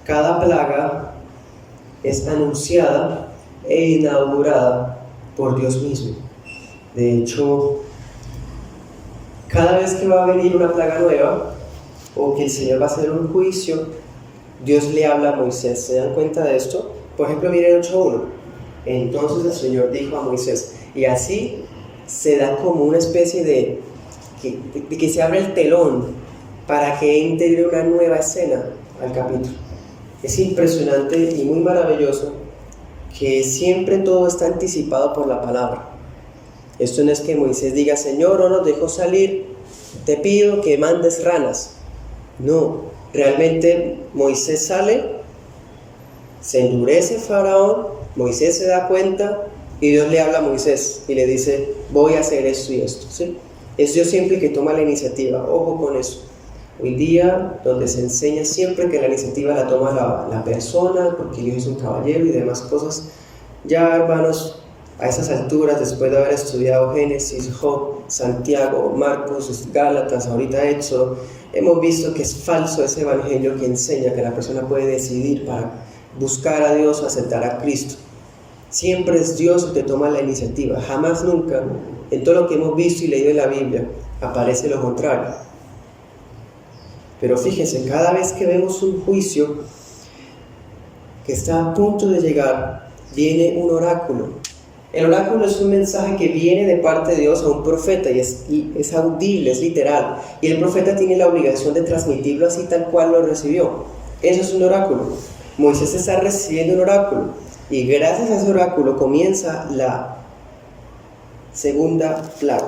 cada plaga es anunciada e inaugurada por Dios mismo. De hecho, cada vez que va a venir una plaga nueva o que el Señor va a hacer un juicio, Dios le habla a Moisés. ¿Se dan cuenta de esto? Por ejemplo, miren 8:1. Entonces el Señor dijo a Moisés, y así se da como una especie de que se abre el telón para que entre una nueva escena al capítulo. Es impresionante y muy maravilloso que siempre todo está anticipado por la palabra. Esto no es que Moisés diga, Señor, no nos dejó salir, te pido que mandes ranas. No, realmente Moisés sale, se endurece Faraón, Moisés se da cuenta y Dios le habla a Moisés y le dice, voy a hacer esto y esto, ¿sí? Es Dios siempre el que toma la iniciativa, ojo con eso. Hoy día, donde se enseña siempre que la iniciativa la toma la persona, porque Dios es un caballero y demás cosas, ya hermanos, a esas alturas, después de haber estudiado Génesis, Job, Santiago, Marcos, Gálatas, ahorita Éxodo, hemos visto que es falso ese evangelio que enseña que la persona puede decidir para buscar a Dios o aceptar a Cristo. Siempre es Dios el que toma la iniciativa, jamás nunca, en todo lo que hemos visto y leído en la Biblia, aparece lo contrario. Pero fíjense, cada vez que vemos un juicio que está a punto de llegar, viene un oráculo. El oráculo es un mensaje que viene de parte de Dios a un profeta y es audible, es literal. Y el profeta tiene la obligación de transmitirlo así tal cual lo recibió. Eso es un oráculo. Moisés está recibiendo un oráculo y gracias a ese oráculo comienza la segunda plaga,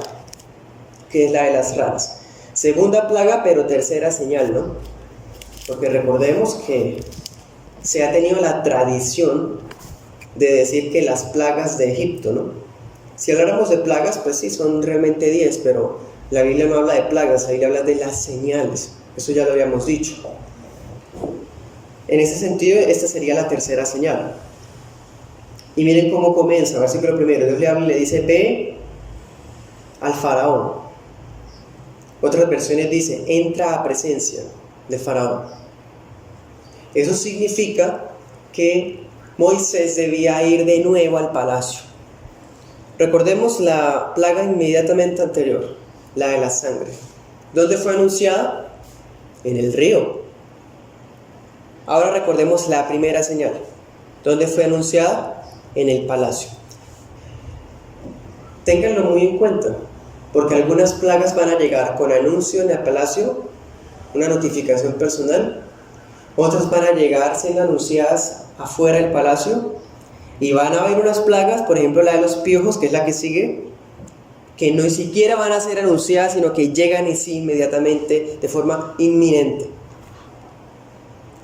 que es la de las ranas. Segunda plaga, pero tercera señal, ¿no? Porque recordemos que se ha tenido la tradición de decir que las plagas de Egipto, ¿no? Si habláramos de plagas, pues sí, son realmente 10, pero la Biblia no habla de plagas, la Biblia habla de las señales. Eso ya lo habíamos dicho. En ese sentido, esta sería la tercera señal. Y miren cómo comienza, versículo 1. Dios le habla y le dice, ve al faraón. Otras versiones dicen, entra a presencia de faraón. Eso significa que Moisés debía ir de nuevo al palacio. Recordemos la plaga inmediatamente anterior, la de la sangre. ¿Dónde fue anunciada? En el río. Ahora recordemos la primera señal. ¿Dónde fue anunciada? En el palacio. Ténganlo muy en cuenta, porque algunas plagas van a llegar con anuncio en el palacio, una notificación personal. Otras van a llegar siendo anunciadas afuera del palacio, y van a haber unas plagas, por ejemplo la de los piojos, que es la que sigue, que no ni siquiera van a ser anunciadas, sino que llegan y sí inmediatamente, de forma inminente.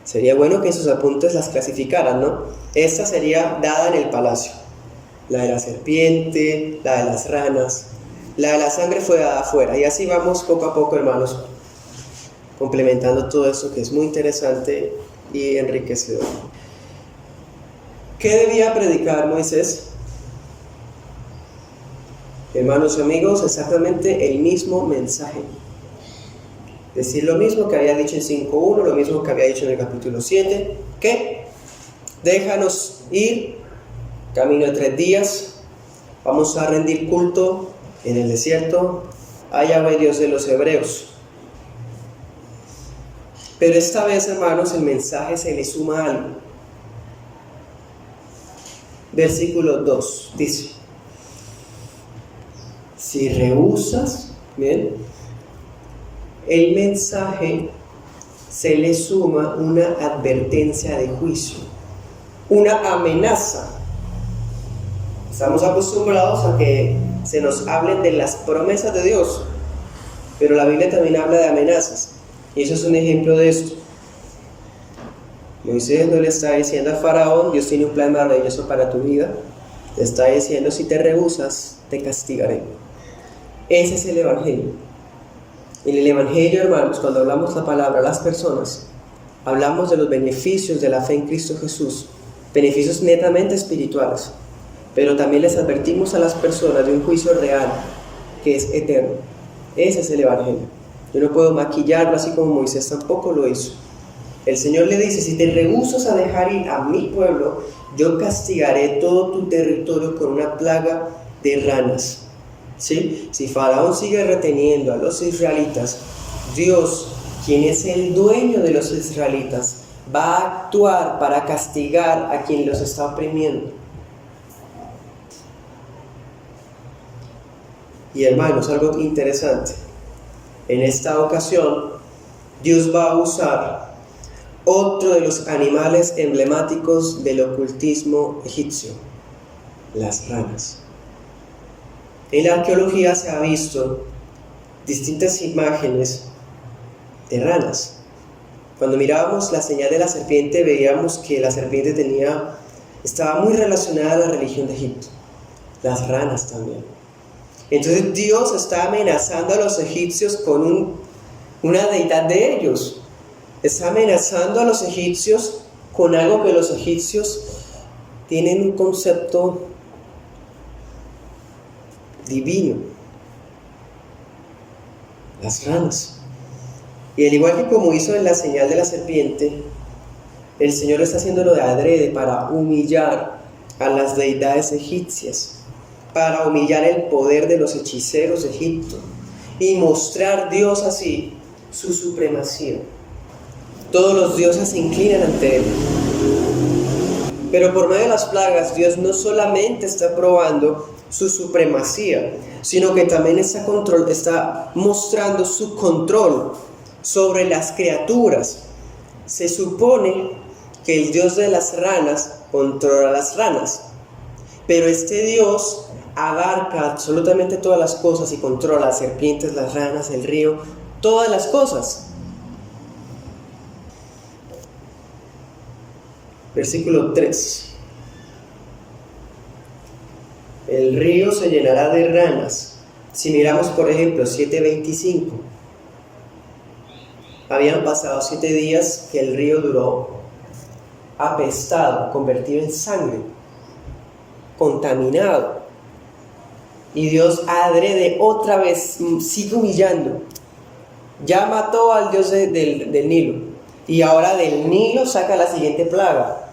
Sería bueno que en sus apuntes las clasificaran, ¿no? Esta sería dada en el palacio, la de la serpiente, la de las ranas, la de la sangre fue dada afuera, y así vamos poco a poco, hermanos, complementando todo esto que es muy interesante y enriquecedor. ¿Qué debía predicar Moisés? Hermanos y amigos, exactamente el mismo mensaje. Decir lo mismo que había dicho en 5.1, lo mismo que había dicho en el capítulo 7, que déjanos ir, camino de 3 días, vamos a rendir culto en el desierto a Yahvé, Dios de los hebreos. Pero esta vez, hermanos, el mensaje se le suma algo. Versículo 2 dice, si rehusas, bien, el mensaje se le suma una advertencia de juicio, una amenaza. Estamos acostumbrados a que se nos hablen de las promesas de Dios, pero la Biblia también habla de amenazas, y eso es un ejemplo de esto. Moisés no le está diciendo a Faraón, Dios tiene un plan maravilloso para tu vida, le está diciendo, si te rehusas, te castigaré. Ese es el evangelio. En el evangelio, hermanos, cuando hablamos la palabra a las personas, hablamos de los beneficios de la fe en Cristo Jesús, beneficios netamente espirituales, pero también les advertimos a las personas de un juicio real, que es eterno. Ese es el evangelio. Yo no puedo maquillarlo así como Moisés tampoco lo hizo. El Señor le dice, si te rehusas a dejar ir a mi pueblo, yo castigaré todo tu territorio con una plaga de ranas. ¿Sí? Si Faraón sigue reteniendo a los israelitas, Dios, quien es el dueño de los israelitas, va a actuar para castigar a quien los está oprimiendo. Y hermanos, algo interesante. En esta ocasión, Dios va a usar otro de los animales emblemáticos del ocultismo egipcio, las ranas. En la arqueología se ha visto distintas imágenes de ranas. Cuando mirábamos la señal de la serpiente, veíamos que la serpiente estaba muy relacionada a la religión de Egipto. Las ranas también. Entonces Dios está amenazando a los egipcios con una deidad de ellos. Está amenazando a los egipcios con algo que los egipcios tienen un concepto divino: las ranas. Y al igual que como hizo en la señal de la serpiente, el Señor está haciéndolo de adrede para humillar a las deidades egipcias, para humillar el poder de los hechiceros de Egipto y mostrar Dios así su supremacía. Todos los dioses se inclinan ante Él. Pero por medio de las plagas, Dios no solamente está probando su supremacía, sino que también está mostrando su control sobre las criaturas. Se supone que el Dios de las ranas controla las ranas, pero este Dios abarca absolutamente todas las cosas y controla las serpientes, las ranas, el río, todas las cosas. Versículo 3. El río se llenará de ranas. Si miramos, por ejemplo, 7:25. Habían pasado 7 días que el río duró apestado, convertido en sangre, contaminado. Y Dios adrede otra vez, sigue humillando. Ya mató al dios del Nilo. Y ahora del Nilo saca la siguiente plaga.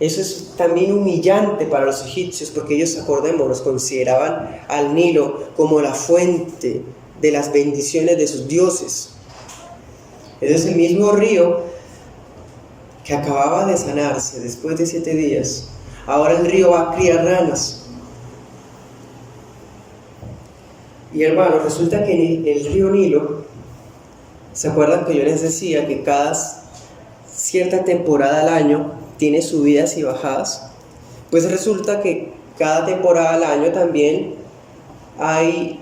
Eso es también humillante para los egipcios, porque ellos, acordémonos, consideraban al Nilo como la fuente de las bendiciones de sus dioses. Ese es el mismo río que acababa de sanarse después de 7 días. Ahora el río va a criar ranas. Y hermanos, resulta que el río Nilo, ¿se acuerdan que yo les decía que cada cierta temporada al año tiene subidas y bajadas? Pues resulta que cada temporada al año también hay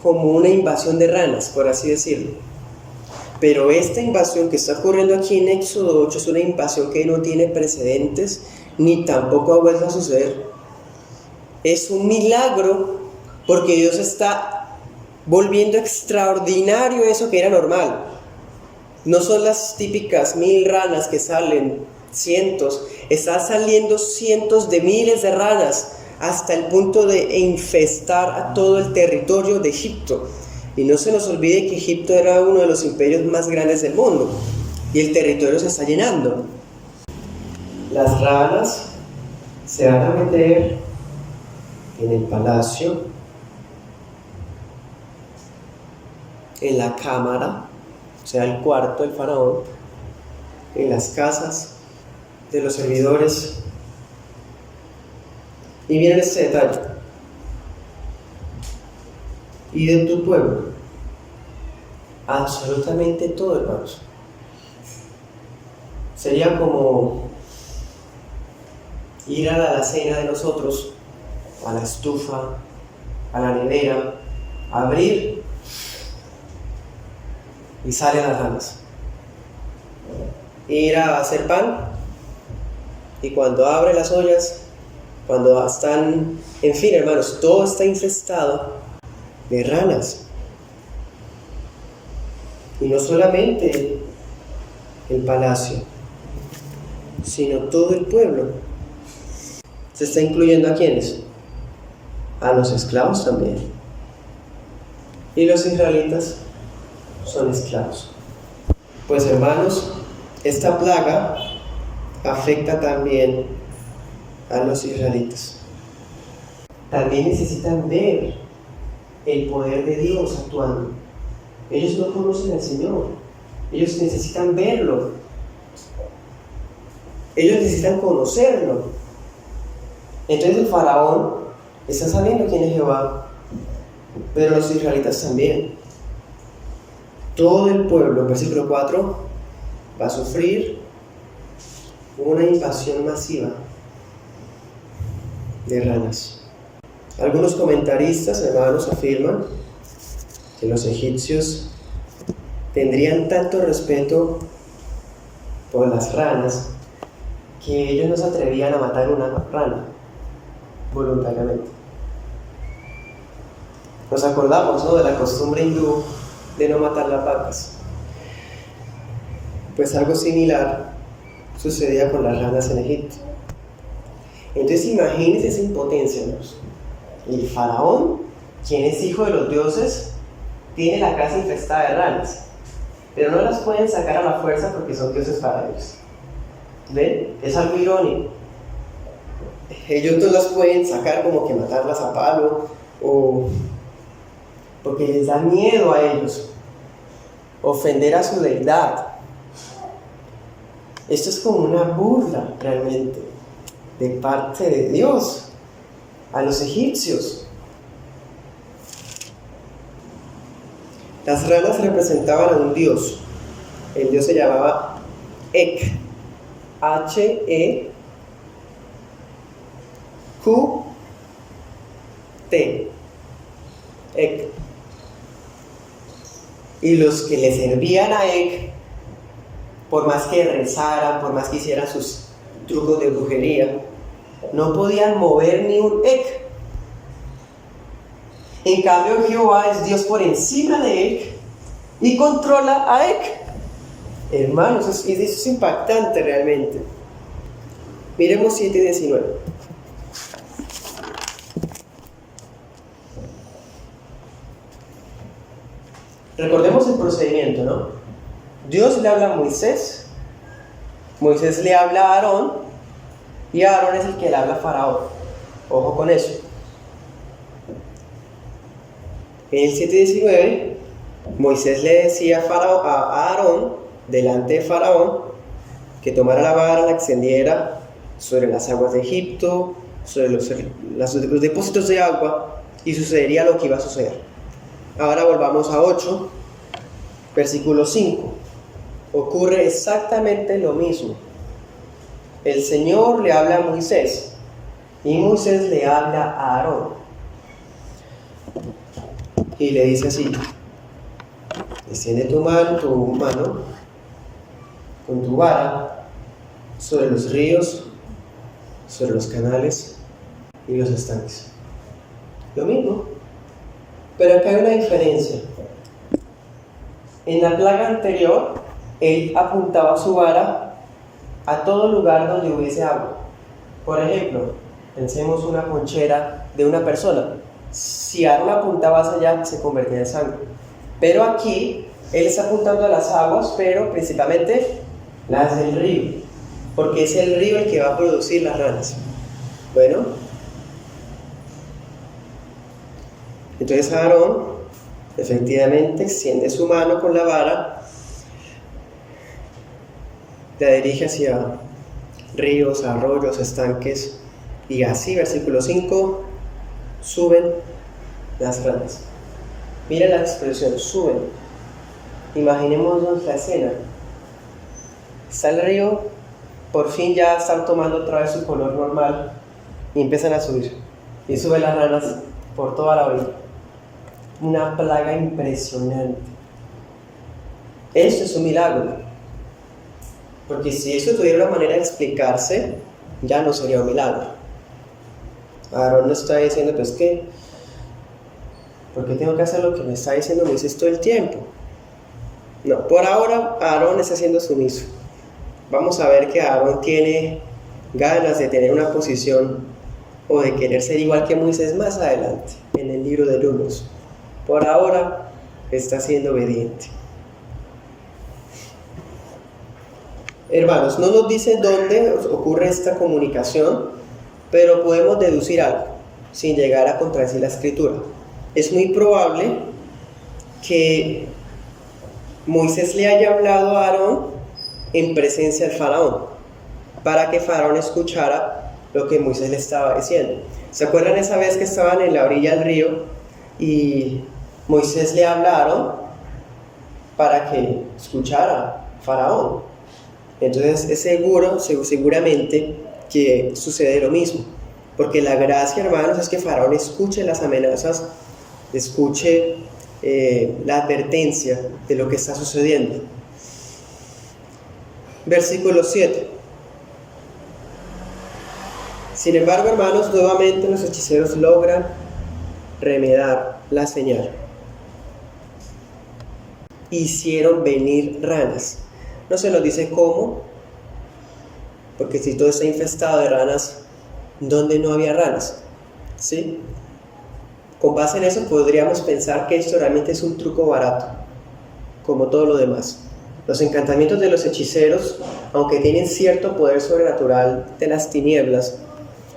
como una invasión de ranas, por así decirlo. Pero esta invasión que está ocurriendo aquí en Éxodo 8 es una invasión que no tiene precedentes, ni tampoco ha vuelto a suceder. Es un milagro, porque Dios está volviendo extraordinario eso que era normal. No son las típicas 1000 ranas que salen, cientos. Está saliendo cientos de miles de ranas, hasta el punto de infestar a todo el territorio de Egipto. Y no se nos olvide que Egipto era uno de los imperios más grandes del mundo, y el territorio se está llenando. Las ranas se van a meter en el palacio, en la cámara, o sea, el cuarto del faraón, en las casas de los servidores. Y miren este detalle: y de tu pueblo, absolutamente todo, hermanos. Sería como ir a la alacena de nosotros, a la estufa, a la nevera, abrir y salen las ranas. Ir a hacer pan y cuando abre las ollas, cuando están, en fin, hermanos, todo está infestado de ranas. Y no solamente el palacio, sino todo el pueblo. ¿Se está incluyendo a quiénes? A los esclavos también. Y los israelitas son esclavos. Pues hermanos, esta plaga afecta también a los israelitas. También necesitan ver el poder de Dios actuando. Ellos no conocen al Señor. Ellos necesitan verlo. Ellos necesitan conocerlo. Entonces el faraón está sabiendo quién es Jehová, pero los israelitas también. Todo el pueblo, versículo 4, va a sufrir una invasión masiva de ranas. Algunos comentaristas, hermanos, afirman que los egipcios tendrían tanto respeto por las ranas que ellos no se atrevían a matar una rana voluntariamente. Nos acordamos, ¿no?, de la costumbre hindú de no matar las vacas. Pues algo similar sucedía con las ranas en Egipto. Entonces imagínense esa impotencia, hermanos. El faraón, quien es hijo de los dioses, tiene la casa infestada de ranas, pero no las pueden sacar a la fuerza porque son dioses para ellos. ¿Ven? Es algo irónico. Ellos no las pueden sacar como que matarlas a palo, o porque les da miedo a ellos ofender a su deidad. Esto es como una burla realmente de parte de Dios a los egipcios. Las ranas representaban a un dios. El dios se llamaba Ek, H-E-Q-T, Ek. Y los que le servían a Ek, por más que rezaran, por más que hicieran sus trucos de brujería, no podían mover ni un Ek. En cambio, Jehová es Dios por encima de Ek y controla a Ek. Hermanos, eso es impactante realmente. Miremos 7:19. Recordemos el procedimiento, ¿no? Dios le habla a Moisés, Moisés le habla a Aarón, y Aarón es el que le habla a Faraón. Ojo con eso. En el 7:19, Moisés le decía a Aarón, delante de Faraón, que tomara la vara, la extendiera sobre las aguas de Egipto, sobre los depósitos de agua, y sucedería lo que iba a suceder. Ahora volvamos a 8, versículo 5. Ocurre exactamente lo mismo. El Señor le habla a Moisés y Moisés le habla a Aarón y le dice así: extiende tu mano con tu vara sobre los ríos, sobre los canales y los estanques. Lo mismo, pero acá hay una diferencia. En la plaga anterior, él apuntaba su vara a todo lugar donde hubiese agua. Por ejemplo, pensemos una ponchera de una persona. Si Aarón apuntaba hacia allá, se convertía en sangre. Pero aquí, él está apuntando a las aguas, pero principalmente las del río, porque es el río el que va a producir las ranas. Bueno, entonces Aarón efectivamente extiende su mano con la vara, la dirige hacia ríos, arroyos, estanques, y así, versículo 5, suben las ranas. Mira la expresión, suben. Imaginémonos la escena. Está el río, por fin ya están tomando otra vez su color normal y empiezan a subir. Y suben las ranas por toda la orilla. Una plaga impresionante. Esto es un milagro. Porque si eso tuviera una manera de explicarse, ya no sería un milagro. Aarón no está diciendo, pues ¿qué? ¿Por qué tengo que hacer lo que me está diciendo Moisés todo el tiempo? No, por ahora Aarón está siendo sumiso. Vamos a ver que Aarón tiene ganas de tener una posición o de querer ser igual que Moisés más adelante, en el libro de Números. Por ahora está siendo obediente. hermanos, no nos dice dónde ocurre esta comunicación, pero podemos deducir algo, sin llegar a contradecir la escritura. Es muy probable que Moisés le haya hablado a Aarón en presencia del faraón, para que faraón escuchara lo que Moisés le estaba diciendo. ¿Se acuerdan esa vez que estaban en la orilla del río y Moisés le hablaron para que escuchara faraón? Entonces es seguramente que sucede lo mismo, porque la gracia, hermanos, es que faraón escuche las amenazas, escuche la advertencia de lo que está sucediendo. Versículo 7. Sin embargo, hermanos, nuevamente los hechiceros logran remedar la señal. Hicieron venir ranas. No se nos dice cómo, porque si todo está infestado de ranas, ¿dónde no había ranas? ¿Sí? Con base en eso podríamos pensar que esto realmente es un truco barato, como todo lo demás. Los encantamientos de los hechiceros, aunque tienen cierto poder sobrenatural de las tinieblas,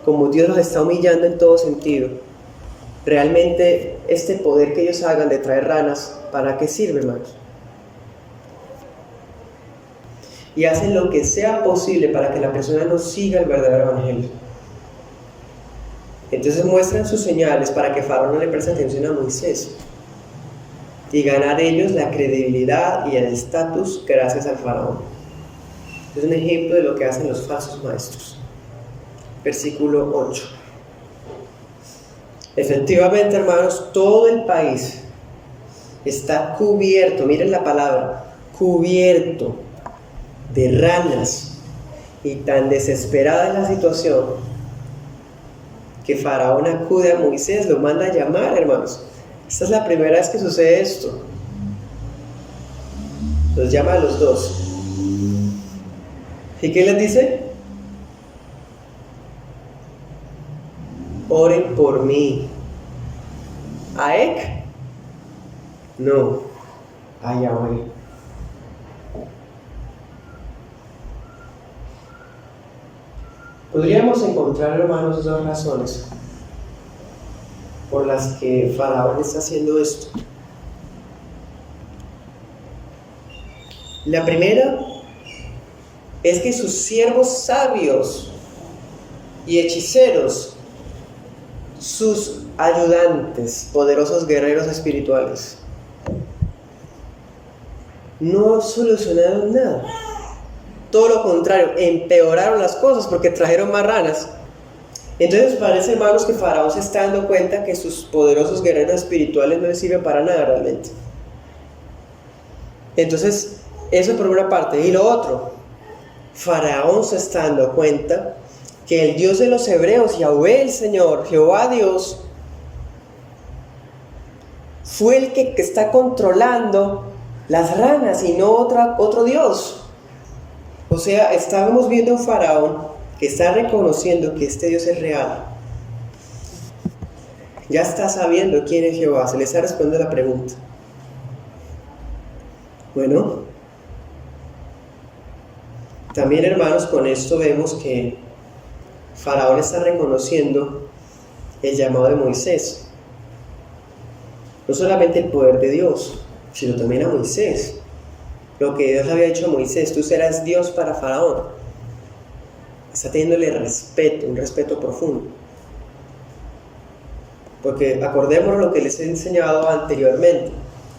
como Dios los está humillando en todo sentido, realmente este poder que ellos hagan de traer ranas, ¿para qué sirve, hermanos? Y hacen lo que sea posible para que la persona no siga el verdadero evangelio. Entonces muestran sus señales para que Faraón no le preste atención a Moisés y ganar ellos la credibilidad y el estatus gracias al Faraón. Es un ejemplo de lo que hacen los falsos maestros. Versículo 8. Efectivamente, hermanos, todo el país está cubierto, miren la palabra, cubierto de ranas, y tan desesperada es la situación que Faraón acude a Moisés, lo manda a llamar, hermanos. Esta es la primera vez que sucede esto. Los llama a los dos. ¿Y qué les dice? Oren por mí. ¿A Ek? No, a Yahweh. Podríamos encontrar, hermanos, dos razones por las que Faraón está haciendo esto. La primera es que sus siervos sabios y hechiceros, sus ayudantes, poderosos guerreros espirituales, no solucionaron nada. Todo lo contrario, empeoraron las cosas porque trajeron más ranas. Entonces parece, hermanos, que Faraón se está dando cuenta que sus poderosos guerreros espirituales no le sirven para nada realmente. Entonces, eso por una parte. Y lo otro, Faraón se está dando cuenta que el Dios de los hebreos, Yahweh el Señor, Jehová Dios, fue el que está controlando las ranas y no otro Dios. O sea, estábamos viendo a un Faraón que está reconociendo que este Dios es real. Ya está sabiendo quién es Jehová, se le está respondiendo la pregunta. Bueno, también, hermanos, con esto vemos que Faraón está reconociendo el llamado de Moisés. No solamente el poder de Dios, sino también a Moisés. Lo que Dios había dicho a Moisés, tú serás Dios para Faraón. Está teniéndole respeto, un respeto profundo. Porque acordémonos lo que les he enseñado anteriormente.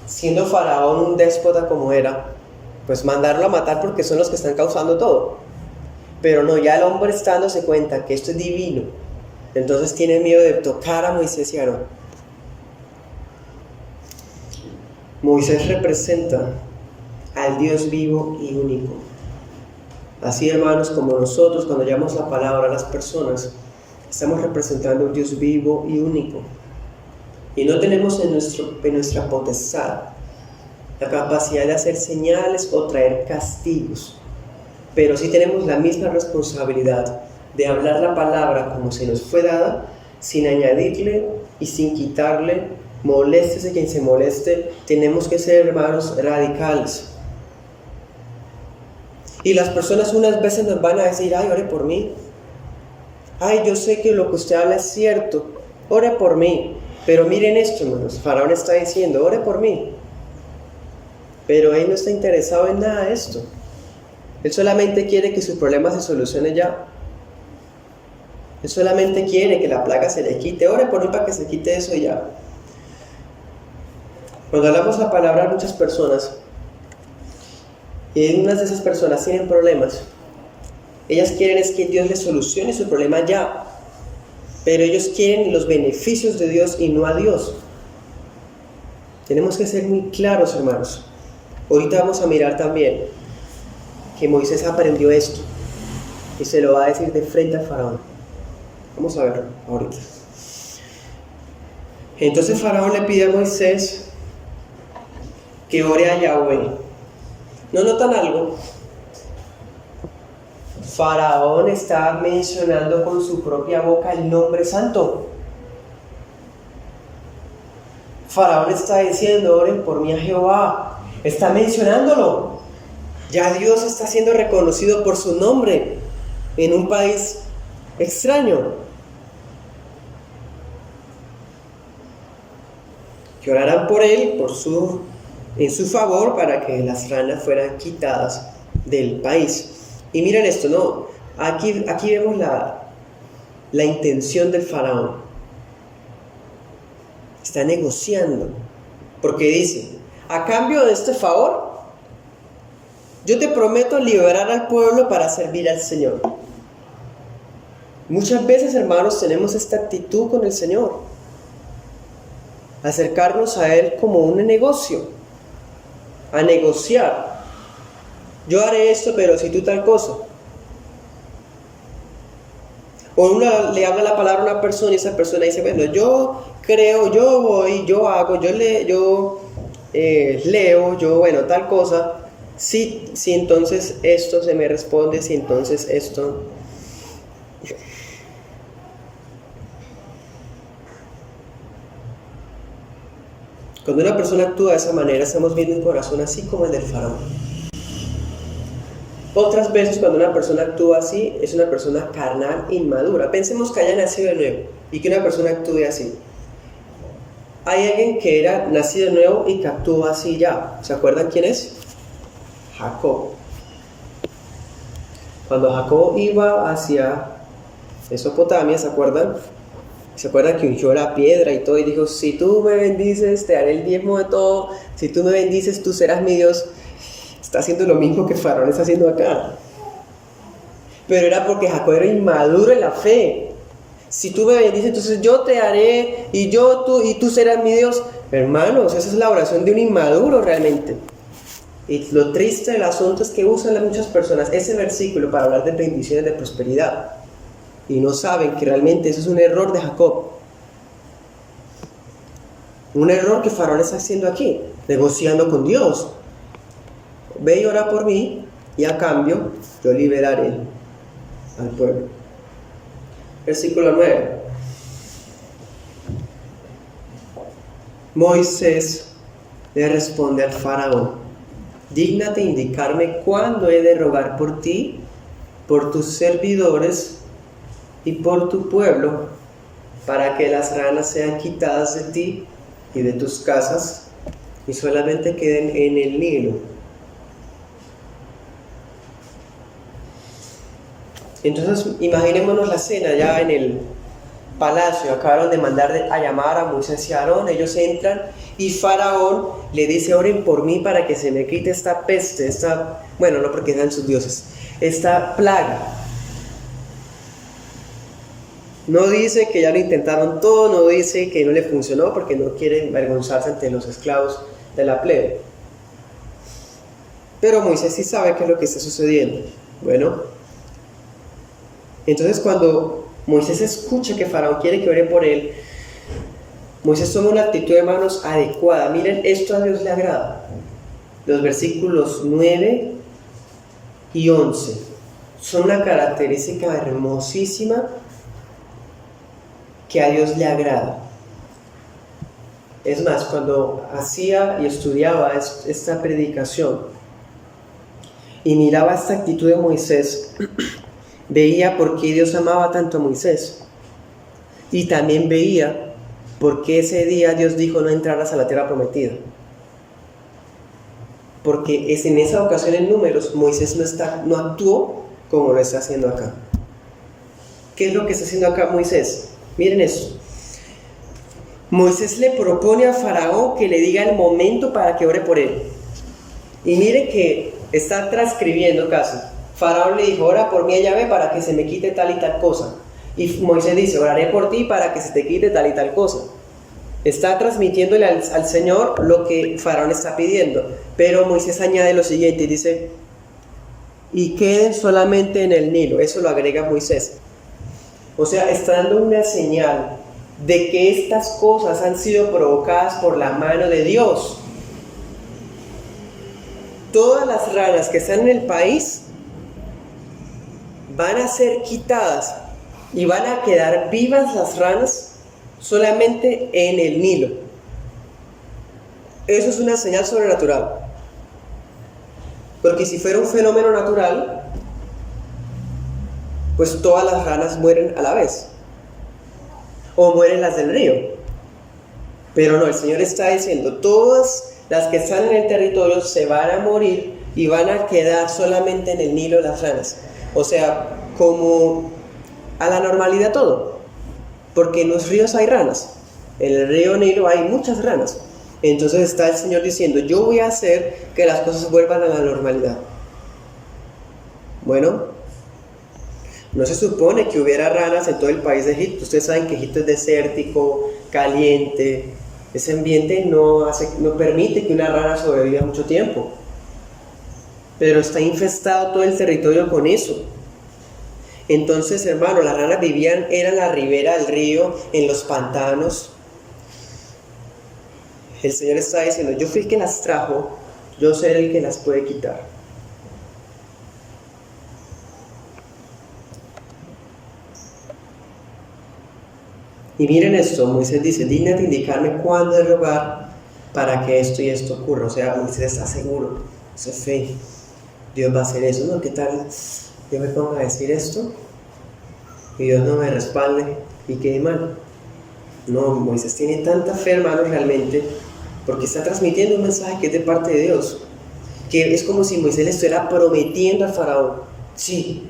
Siendo Faraón un déspota como era, pues mandarlo a matar porque son los que están causando todo. Pero no, ya el hombre está dándose cuenta que esto es divino. Entonces tiene miedo de tocar a Moisés y Aarón. Moisés representa al Dios vivo y único. Así, hermanos, como nosotros cuando llevamos la palabra a las personas, estamos representando a un Dios vivo y único. Y no tenemos en nuestra potestad la capacidad de hacer señales o traer castigos, pero sí tenemos la misma responsabilidad de hablar la palabra como se nos fue dada, sin añadirle y sin quitarle. Moléstese quien se moleste. Tenemos que ser, hermanos, radicales. Y las personas unas veces nos van a decir, ay, ore por mí. Ay, yo sé que lo que usted habla es cierto, ore por mí. Pero miren esto, hermanos, Faraón está diciendo, ore por mí. Pero él no está interesado en nada de esto. Él solamente quiere que su problema se solucione ya. Él solamente quiere que la plaga se le quite. Ore por mí para que se quite eso y ya. Cuando hablamos la palabra a muchas personas, y unas de esas personas tienen problemas, ellas quieren es que Dios les solucione su problema ya. Pero ellos quieren los beneficios de Dios y no a Dios. Tenemos que ser muy claros, hermanos. Ahorita vamos a mirar también que Moisés aprendió esto y se lo va a decir de frente al faraón. Vamos a verlo ahorita. Entonces Faraón le pide a Moisés que ore a Yahweh. ¿No notan algo? Faraón está mencionando con su propia boca el nombre santo. Faraón está diciendo, oren por mí a Jehová. Está mencionándolo. Ya Dios está siendo reconocido por su nombre en un país extraño. Que orarán por él, en su favor, para que las ranas fueran quitadas del país. Y miren esto, ¿no? Aquí vemos la intención del faraón. Está negociando, porque dice, a cambio de este favor, yo te prometo liberar al pueblo para servir al Señor. Muchas veces, hermanos, tenemos esta actitud con el Señor. Acercarnos a Él como un negocio, a negociar. Yo haré esto, pero si tú tal cosa. O uno le habla la palabra a una persona y esa persona dice, bueno, yo creo, yo voy, yo hago, yo leo, bueno, tal cosa. Sí, entonces esto se me responde, si entonces esto. Cuando una persona actúa de esa manera, estamos viendo un corazón así como el del faraón. Otras veces, cuando una persona actúa así, es una persona carnal, inmadura. Pensemos que haya nacido de nuevo y que una persona actúe así. Hay alguien que era nacido de nuevo y que actúa así ya. ¿Se acuerdan quién es? Jacob. Cuando Jacob iba hacia Mesopotamia, ¿se acuerdan? ¿Se acuerdan que ungió la piedra y todo? Y dijo, si tú me bendices, te daré el diezmo de todo. Si tú me bendices, tú serás mi Dios. Está haciendo lo mismo que Faraón está haciendo acá. Pero era porque Jacob era inmaduro en la fe. Si tú me bendices, entonces yo te haré y tú serás mi Dios. Hermanos, esa es la oración de un inmaduro realmente. Y lo triste del asunto es que usan muchas personas ese versículo para hablar de bendiciones de prosperidad. Y no saben que realmente eso es un error de Jacob. Un error que Faraón está haciendo aquí, negociando con Dios. Ve y ora por mí, y a cambio yo liberaré al pueblo. Versículo 9. Moisés le responde al faraón: dígnate indicarme cuándo he de rogar por ti, por tus servidores y por tu pueblo, para que las ranas sean quitadas de ti y de tus casas y solamente queden en el Nilo. Entonces imaginémonos la escena ya en el palacio. Acabaron de mandar a llamar a Moisés y a Aarón. Ellos entran y Faraón le dice: oren por mí para que se me quite esta peste, bueno, no porque sean sus dioses, esta plaga. No dice que ya lo intentaron todo, no dice que no le funcionó porque no quieren avergonzarse ante los esclavos de la plebe. Pero Moisés sí sabe qué es lo que está sucediendo. Bueno, entonces cuando Moisés escucha que Faraón quiere que ore por él, Moisés toma una actitud, hermanos, adecuada. Miren, esto a Dios le agrada. Los versículos 9 y 11 son una característica hermosísima que a Dios le agrada. Es más, cuando hacía y estudiaba esta predicación, y miraba esta actitud de Moisés, veía por qué Dios amaba tanto a Moisés. Y también veía por qué ese día Dios dijo no entrarás a la tierra prometida. Porque es en esa ocasión en Números, Moisés no actuó como lo está haciendo acá. ¿Qué es lo que está haciendo acá Moisés? Miren eso. Moisés le propone a Faraón que le diga el momento para que ore por él. Y miren que está transcribiendo casi. Faraón le dijo, ora por mí a Yahvé para que se me quite tal y tal cosa. Y Moisés dice, oraré por ti para que se te quite tal y tal cosa. Está transmitiéndole al Señor lo que Faraón está pidiendo. Pero Moisés añade lo siguiente, dice, y queden solamente en el Nilo. Eso lo agrega Moisés. O sea, está dando una señal de que estas cosas han sido provocadas por la mano de Dios. Todas las ranas que están en el país van a ser quitadas y van a quedar vivas las ranas solamente en el Nilo. Eso es una señal sobrenatural. Porque si fuera un fenómeno natural, pues todas las ranas mueren a la vez. O mueren las del río. Pero no, el Señor está diciendo, todas las que están en el territorio se van a morir y van a quedar solamente en el Nilo las ranas. O sea, como a la normalidad todo. Porque en los ríos hay ranas. En el río Nilo hay muchas ranas. Entonces está el Señor diciendo, yo voy a hacer que las cosas vuelvan a la normalidad. Bueno, no se supone que hubiera ranas en todo el país de Egipto. Ustedes saben que Egipto es desértico, caliente. Ese ambiente no permite que una rana sobreviva mucho tiempo. Pero está infestado todo el territorio con eso. Entonces, hermano, las ranas vivían, eran la ribera del río, en los pantanos. El Señor está diciendo, yo fui el que las trajo, yo seré el que las puede quitar. Y miren esto, Moisés dice, dígnate indicarme cuándo es rogar para que esto y esto ocurra. O sea, Moisés está seguro, eso es fe. Dios va a hacer eso, ¿no? ¿Qué tal yo me ponga a decir esto y Dios no me respalde y quede mal? No, Moisés tiene tanta fe, hermano, realmente, porque está transmitiendo un mensaje que es de parte de Dios, que es como si Moisés le estuviera prometiendo al faraón, sí,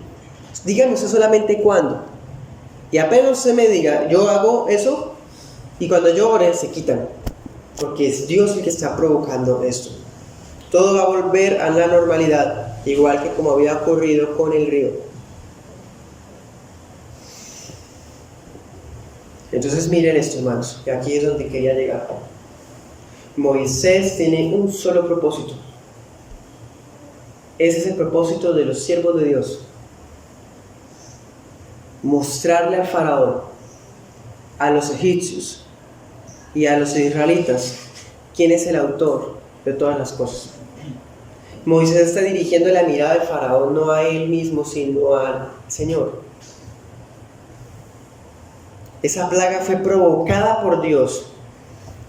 dígame usted solamente cuándo, y apenas usted me diga, yo hago eso, y cuando yo ore se quitan, porque es Dios el que está provocando esto. Todo va a volver a la normalidad, igual que como había ocurrido con el río. Entonces miren esto, hermanos, y aquí es donde quería llegar. Moisés tiene un solo propósito. Ese es el propósito de los siervos de Dios. Mostrarle al faraón, a los egipcios y a los israelitas quién es el autor de todas las cosas. Moisés está dirigiendo la mirada del faraón no a él mismo, sino al Señor. Esa plaga fue provocada por Dios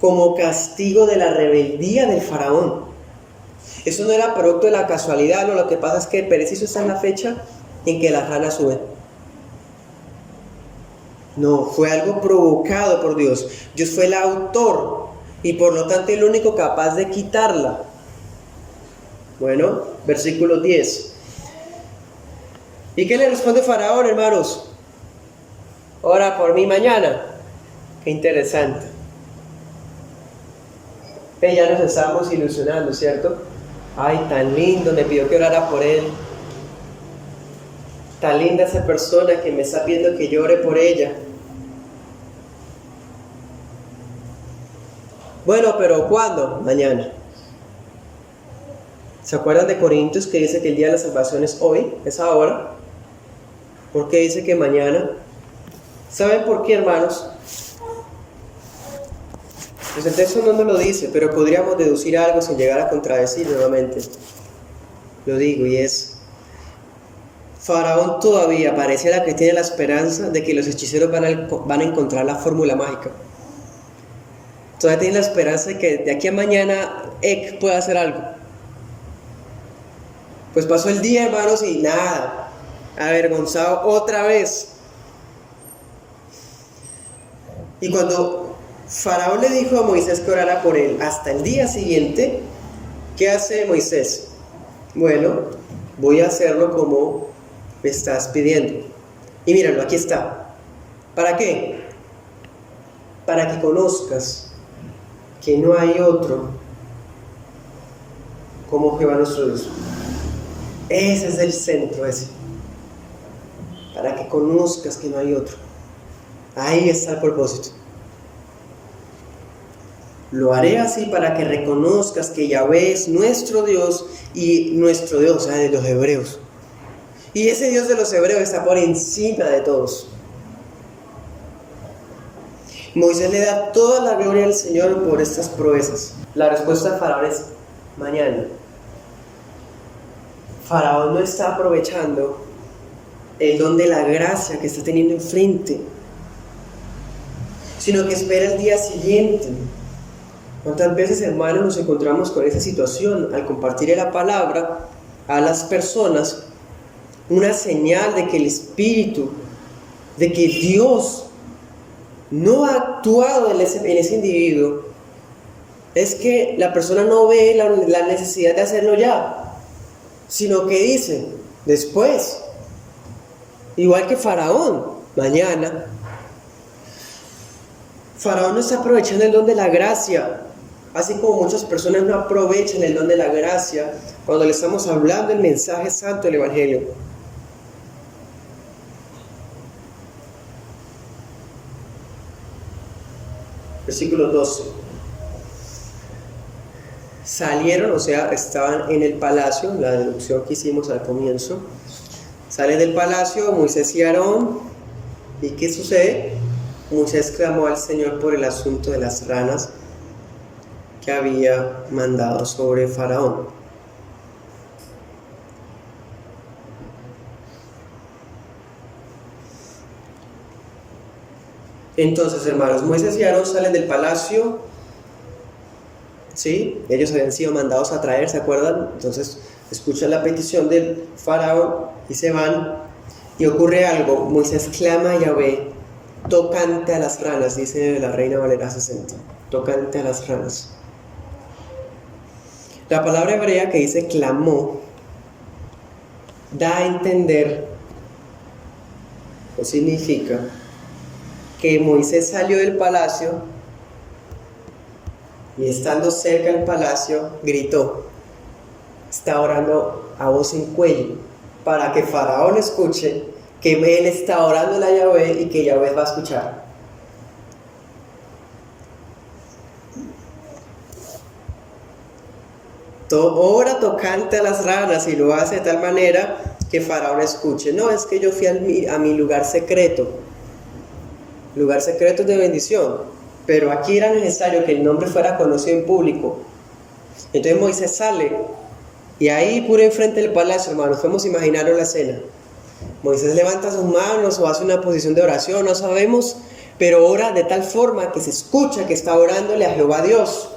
como castigo de la rebeldía del faraón. Eso no era producto de la casualidad, no, lo que pasa es que preciso está en la fecha en que las ranas suben. No, fue algo provocado por Dios. Dios fue el autor y por lo tanto el único capaz de quitarla. Bueno, versículo 10. ¿Y qué le responde Faraón, hermanos? Ora por mí mañana. Qué interesante. Ya nos estábamos ilusionando, ¿cierto? Ay, tan lindo, me pidió que orara por él. Tan linda esa persona que me está pidiendo que yo ore por ella. Bueno, pero ¿cuándo? Mañana. ¿Se acuerdan de Corintios que dice que el día de la salvación es hoy, es ahora? ¿Por qué dice que mañana? ¿Saben por qué, hermanos? Pues el texto no nos lo dice, pero podríamos deducir algo sin llegar a contradecir nuevamente. Lo digo, y es: Faraón todavía pareciera que tiene la esperanza de que los hechiceros van a encontrar la fórmula mágica. Todavía tiene la esperanza de que de aquí a mañana Ek pueda hacer algo. Pues pasó el día, hermanos, y nada, avergonzado otra vez. Y cuando Faraón le dijo a Moisés que orara por él hasta el día siguiente, ¿qué hace Moisés? Bueno, voy a hacerlo como me estás pidiendo. Y míralo, aquí está. ¿Para qué? Para que conozcas que no hay otro como Jehová nuestro Dios. Ese es el centro, ese. Para que conozcas que no hay otro. Ahí está el propósito. Lo haré así para que reconozcas que Yahvé es nuestro Dios y nuestro Dios, o sea, de los hebreos. Y ese Dios de los hebreos está por encima de todos. Moisés le da toda la gloria al Señor por estas proezas. La respuesta de Faraón es mañana. Faraón no está aprovechando el don de la gracia que está teniendo enfrente, sino que espera el día siguiente. ¿Cuántas veces, hermanos, nos encontramos con esa situación al compartir la palabra a las personas? Una señal de que el Espíritu, de que Dios no ha actuado en ese individuo, es que la persona no ve la necesidad de hacerlo ya, sino que dice, después, igual que Faraón, mañana. Faraón no está aprovechando el don de la gracia, así como muchas personas no aprovechan el don de la gracia cuando le estamos hablando el mensaje santo del Evangelio. Versículo 12. Salieron, o sea, estaban en el palacio, la deducción que hicimos al comienzo. Salen del palacio Moisés y Aarón. ¿Y qué sucede? Moisés clamó al Señor por el asunto de las ranas que había mandado sobre Faraón. Entonces, hermanos, Moisés y Aarón salen del palacio, ¿sí? Ellos habían sido mandados a traer, ¿se acuerdan? Entonces, escuchan la petición del Faraón y se van. Y ocurre algo, Moisés clama a Yahvé, tocante a las ranas, dice la Reina Valera 60, tocante a las ranas. La palabra hebrea que dice clamó, da a entender, o significa, que Moisés salió del palacio y estando cerca del palacio gritó, está orando a voz en cuello para que Faraón escuche que él está orando a Yahvé y que Yahvé va a escuchar. Ora tocante a las ranas y lo hace de tal manera que Faraón escuche. No, es que yo fui a mi lugar secreto. Lugar secreto de bendición, pero aquí era necesario que el nombre fuera conocido en público. Entonces Moisés sale y ahí puro enfrente del palacio, hermanos, podemos imaginar la escena. Moisés levanta sus manos o hace una posición de oración, no sabemos, pero ora de tal forma que se escucha que está orándole a Jehová Dios.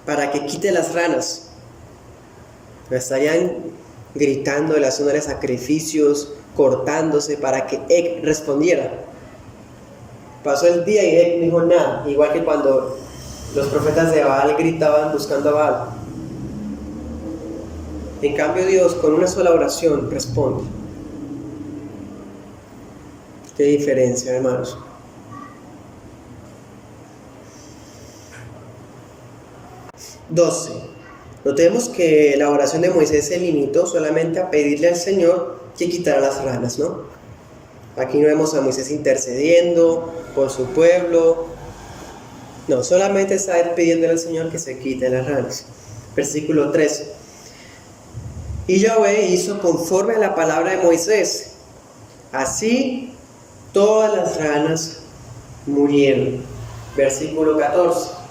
Para que quite las ranas. Estarían gritando, le haciéndole sacrificios, cortándose para que Ek respondiera. Pasó el día y Ek no dijo nada, igual que cuando los profetas de Baal gritaban buscando a Baal. En cambio Dios con una sola oración responde. Qué diferencia, hermanos. Notemos que la oración de Moisés se limitó solamente a pedirle al Señor que quitara las ranas, ¿no? Aquí no vemos a Moisés intercediendo por su pueblo. No, solamente está pidiéndole al Señor que se quite las ranas. Versículo 13. Y Yahvé hizo conforme a la palabra de Moisés. Así todas las ranas murieron. Versículo 14.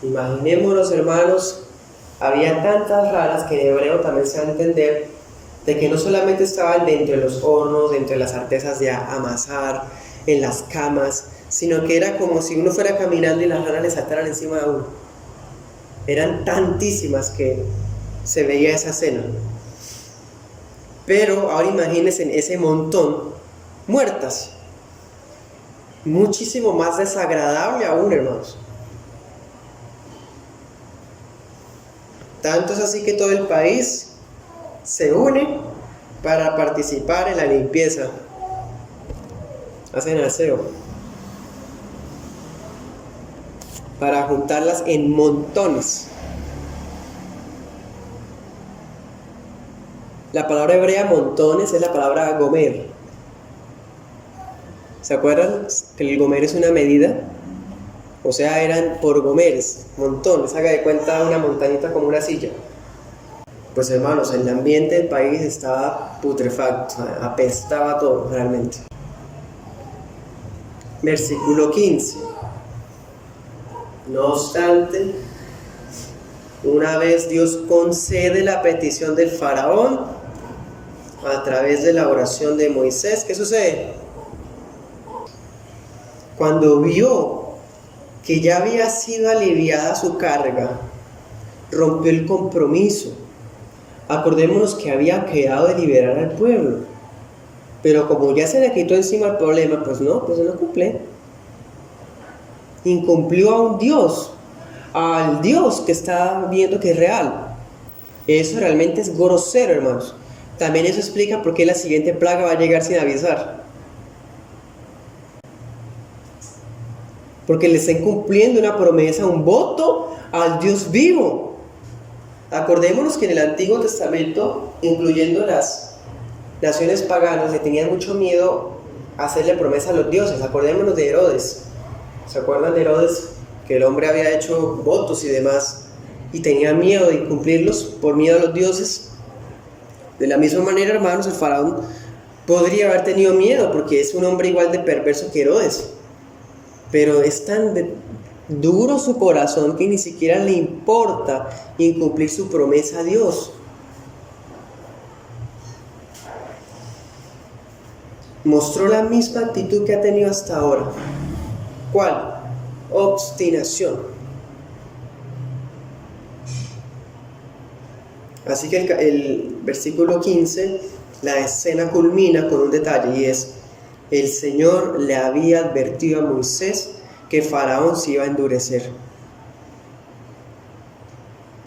Imaginémonos, hermanos, había tantas ranas que en hebreo también se va a entender de que no solamente estaban dentro de los hornos, dentro de las artesas de amasar, en las camas, sino que era como si uno fuera caminando y las ranas le saltaran encima de uno. Eran tantísimas que se veía esa escena. Pero ahora imagínense en ese montón muertas. Muchísimo más desagradable aún, hermanos. Tanto es así que todo el país se une para participar en la limpieza. Hacen aseo para juntarlas en montones. La palabra hebrea montones es la palabra gomer. ¿Se acuerdan que el gomer es una medida? O sea, eran por gomeres, montones. Haga de cuenta una montañita como una silla. Pues hermanos, el ambiente del país estaba putrefacto, apestaba todo realmente. Versículo 15. No obstante, una vez Dios concede la petición del faraón a través de la oración de Moisés, ¿qué sucede? Cuando vio que ya había sido aliviada su carga, rompió el compromiso. Acordémonos que había quedado de liberar al pueblo, pero como ya se le quitó encima el problema, pues no cumple. Incumplió a un Dios, al Dios que está viendo que es real. Eso realmente es grosero, hermanos. También eso explica por qué la siguiente plaga va a llegar sin avisar. Porque le está incumpliendo una promesa, un voto al Dios vivo. Acordémonos que en el Antiguo Testamento, incluyendo las naciones paganas, le tenían mucho miedo a hacerle promesa a los dioses. Acordémonos de Herodes. ¿Se acuerdan de Herodes? Que el hombre había hecho votos y demás y tenía miedo de incumplirlos por miedo a los dioses. De la misma manera, hermanos, el faraón podría haber tenido miedo porque es un hombre igual de perverso que Herodes. Pero es tan duro su corazón que ni siquiera le importa incumplir su promesa a Dios. Mostró la misma actitud que ha tenido hasta ahora. ¿Cuál? Obstinación. Así que el versículo 15, la escena culmina con un detalle y es: el Señor le había advertido a Moisés que Faraón se iba a endurecer.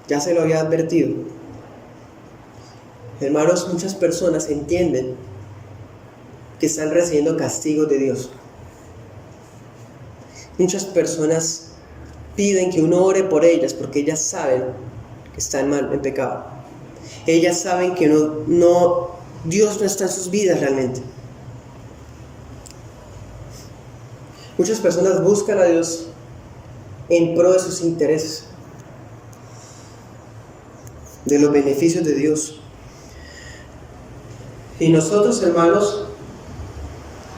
Ya se lo había advertido. Hermanos, muchas personas entienden que están recibiendo castigos de Dios. Muchas personas piden que uno ore por ellas porque ellas saben que están mal, en pecado. Ellas saben que Dios no está en sus vidas realmente. Muchas personas buscan a Dios en pro de sus intereses, de los beneficios de Dios. Y nosotros, hermanos,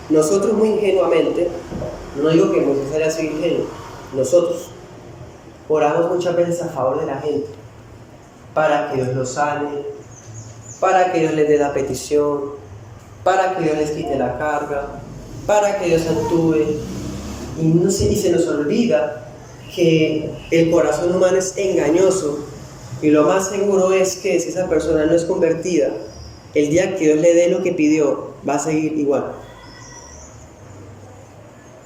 nosotros muy ingenuamente, no digo que Moisés haya sido ingenuo, nosotros oramos muchas veces a favor de la gente, para que Dios los sane, para que Dios les dé la petición, para que Dios les quite la carga, para que Dios actúe. Y se nos olvida que el corazón humano es engañoso y lo más seguro es que si esa persona no es convertida, el día que Dios le dé lo que pidió, va a seguir igual.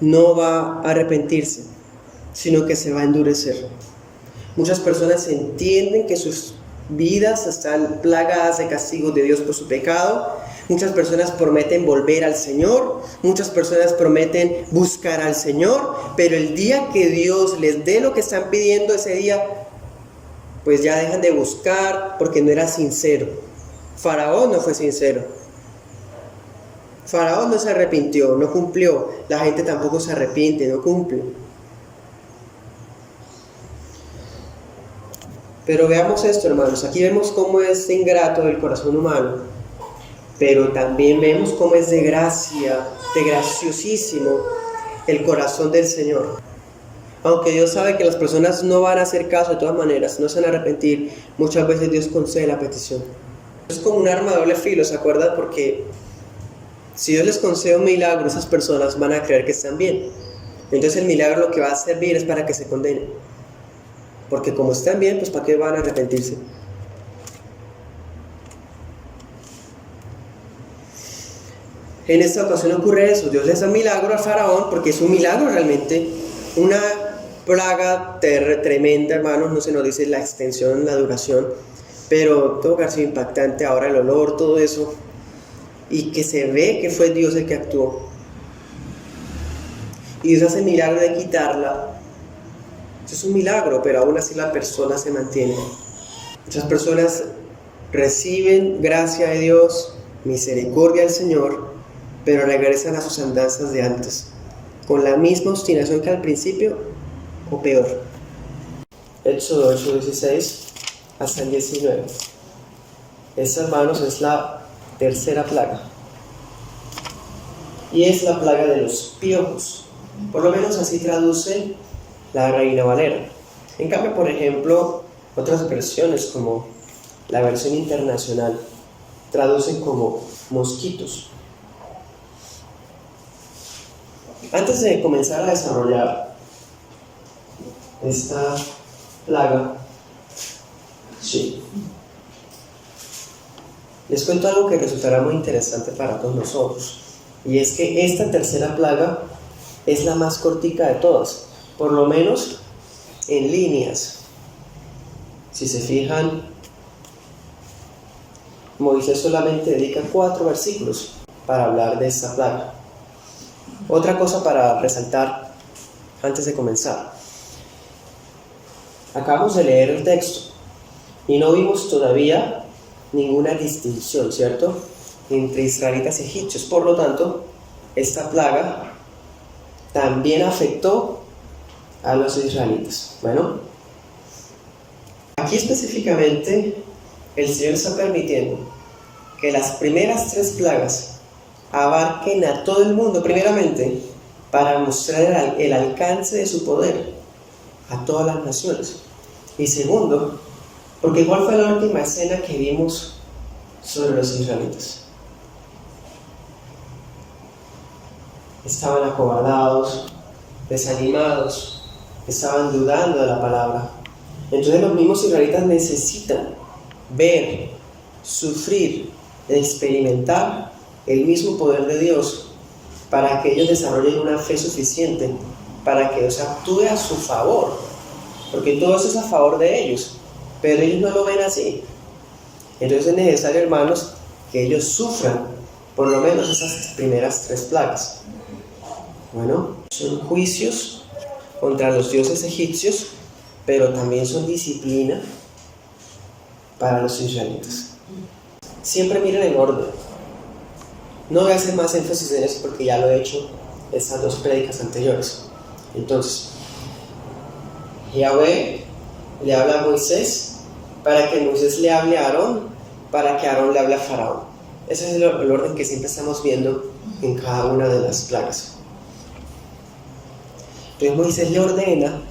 No va a arrepentirse, sino que se va a endurecer. Muchas personas entienden que sus vidas están plagadas de castigos de Dios por su pecado. Muchas personas prometen volver al Señor, muchas personas prometen buscar al Señor, pero el día que Dios les dé lo que están pidiendo, ese día, pues ya dejan de buscar porque no era sincero. Faraón no fue sincero. Faraón no se arrepintió, no cumplió. La gente tampoco se arrepiente, no cumple. Pero veamos esto, hermanos. Aquí vemos cómo es ingrato el corazón humano. Pero también vemos cómo es de gracia, de graciosísimo el corazón del Señor. Aunque Dios sabe que las personas no van a hacer caso de todas maneras, no se van a arrepentir, muchas veces Dios concede la petición. Es como un arma de doble filo, ¿se acuerdan? Porque si Dios les concede un milagro, esas personas van a creer que están bien. Entonces el milagro lo que va a servir es para que se condenen. Porque como están bien, pues ¿para qué van a arrepentirse? En esta ocasión ocurre eso. Dios les da un milagro a Faraón, porque es un milagro realmente. Una plaga tremenda, hermanos. No se nos dice la extensión, la duración. Pero todo ha sido impactante. Ahora el olor, todo eso. Y que se ve que fue Dios el que actuó. Y Dios hace el milagro de quitarla. Eso es un milagro, pero aún así la persona se mantiene. Muchas personas reciben gracia de Dios, misericordia del Señor, pero regresan a sus andanzas de antes, con la misma obstinación que al principio, o peor. Éxodo 8:16 hasta el 19. Esta, hermanos, es la tercera plaga. Y es la plaga de los piojos. Por lo menos así traduce la Reina Valera. En cambio, por ejemplo, otras versiones, como la versión internacional, traducen como mosquitos. Antes de comenzar a desarrollar esta plaga, les cuento algo que resultará muy interesante para todos nosotros. Y es que esta tercera plaga es la más cortica de todas, por lo menos en líneas. Si se fijan, Moisés solamente dedica 4 versículos para hablar de esta plaga. Otra cosa para resaltar antes de comenzar. Acabamos de leer el texto y no vimos todavía ninguna distinción, ¿cierto?, entre israelitas y egipcios. Por lo tanto, esta plaga también afectó a los israelitas. Bueno, aquí específicamente el Señor está permitiendo que las primeras 3 plagas abarquen a todo el mundo, primeramente, para mostrar el alcance de su poder a todas las naciones. Y segundo, porque igual fue la última escena que vimos sobre los israelitas. Estaban acobardados, desanimados, estaban dudando de la palabra. Entonces los mismos israelitas necesitan ver, sufrir, experimentar el mismo poder de Dios para que ellos desarrollen una fe suficiente para que Dios actúe a su favor, porque todo eso es a favor de ellos, pero ellos no lo ven así. Entonces es necesario, hermanos, que ellos sufran por lo menos esas primeras 3 plagas. Bueno, son juicios contra los dioses egipcios, pero también son disciplina para los israelitas. Siempre miren en orden. No voy a hacer más énfasis en eso porque ya lo he hecho en estas 2 prédicas anteriores. Entonces, Yahweh le habla a Moisés para que Moisés le hable a Aarón, para que Aarón le hable a Faraón. Ese es el orden que siempre estamos viendo en cada una de las plagas. Entonces Moisés le ordena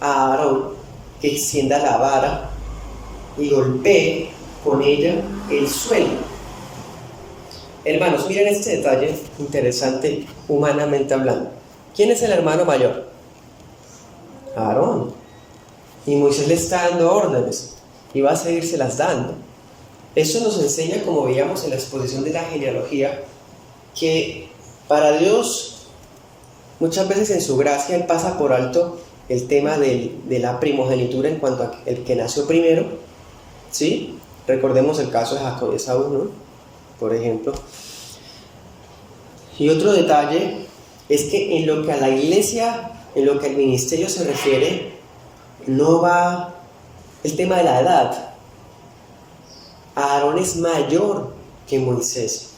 a Aarón que extienda la vara y golpee con ella el suelo. Hermanos, miren este detalle interesante humanamente hablando. ¿Quién es el hermano mayor? Aarón. Y Moisés le está dando órdenes y va a seguírselas dando. Eso nos enseña, como veíamos en la exposición de la genealogía, que para Dios muchas veces en su gracia Él pasa por alto el tema de la primogenitura en cuanto a el que nació primero, ¿sí? Recordemos el caso de Jacob y Esaú, ¿no?, por ejemplo. Y otro detalle es que en lo que a la iglesia, en lo que al ministerio se refiere, no va el tema de la edad. Aarón es mayor que Moisés,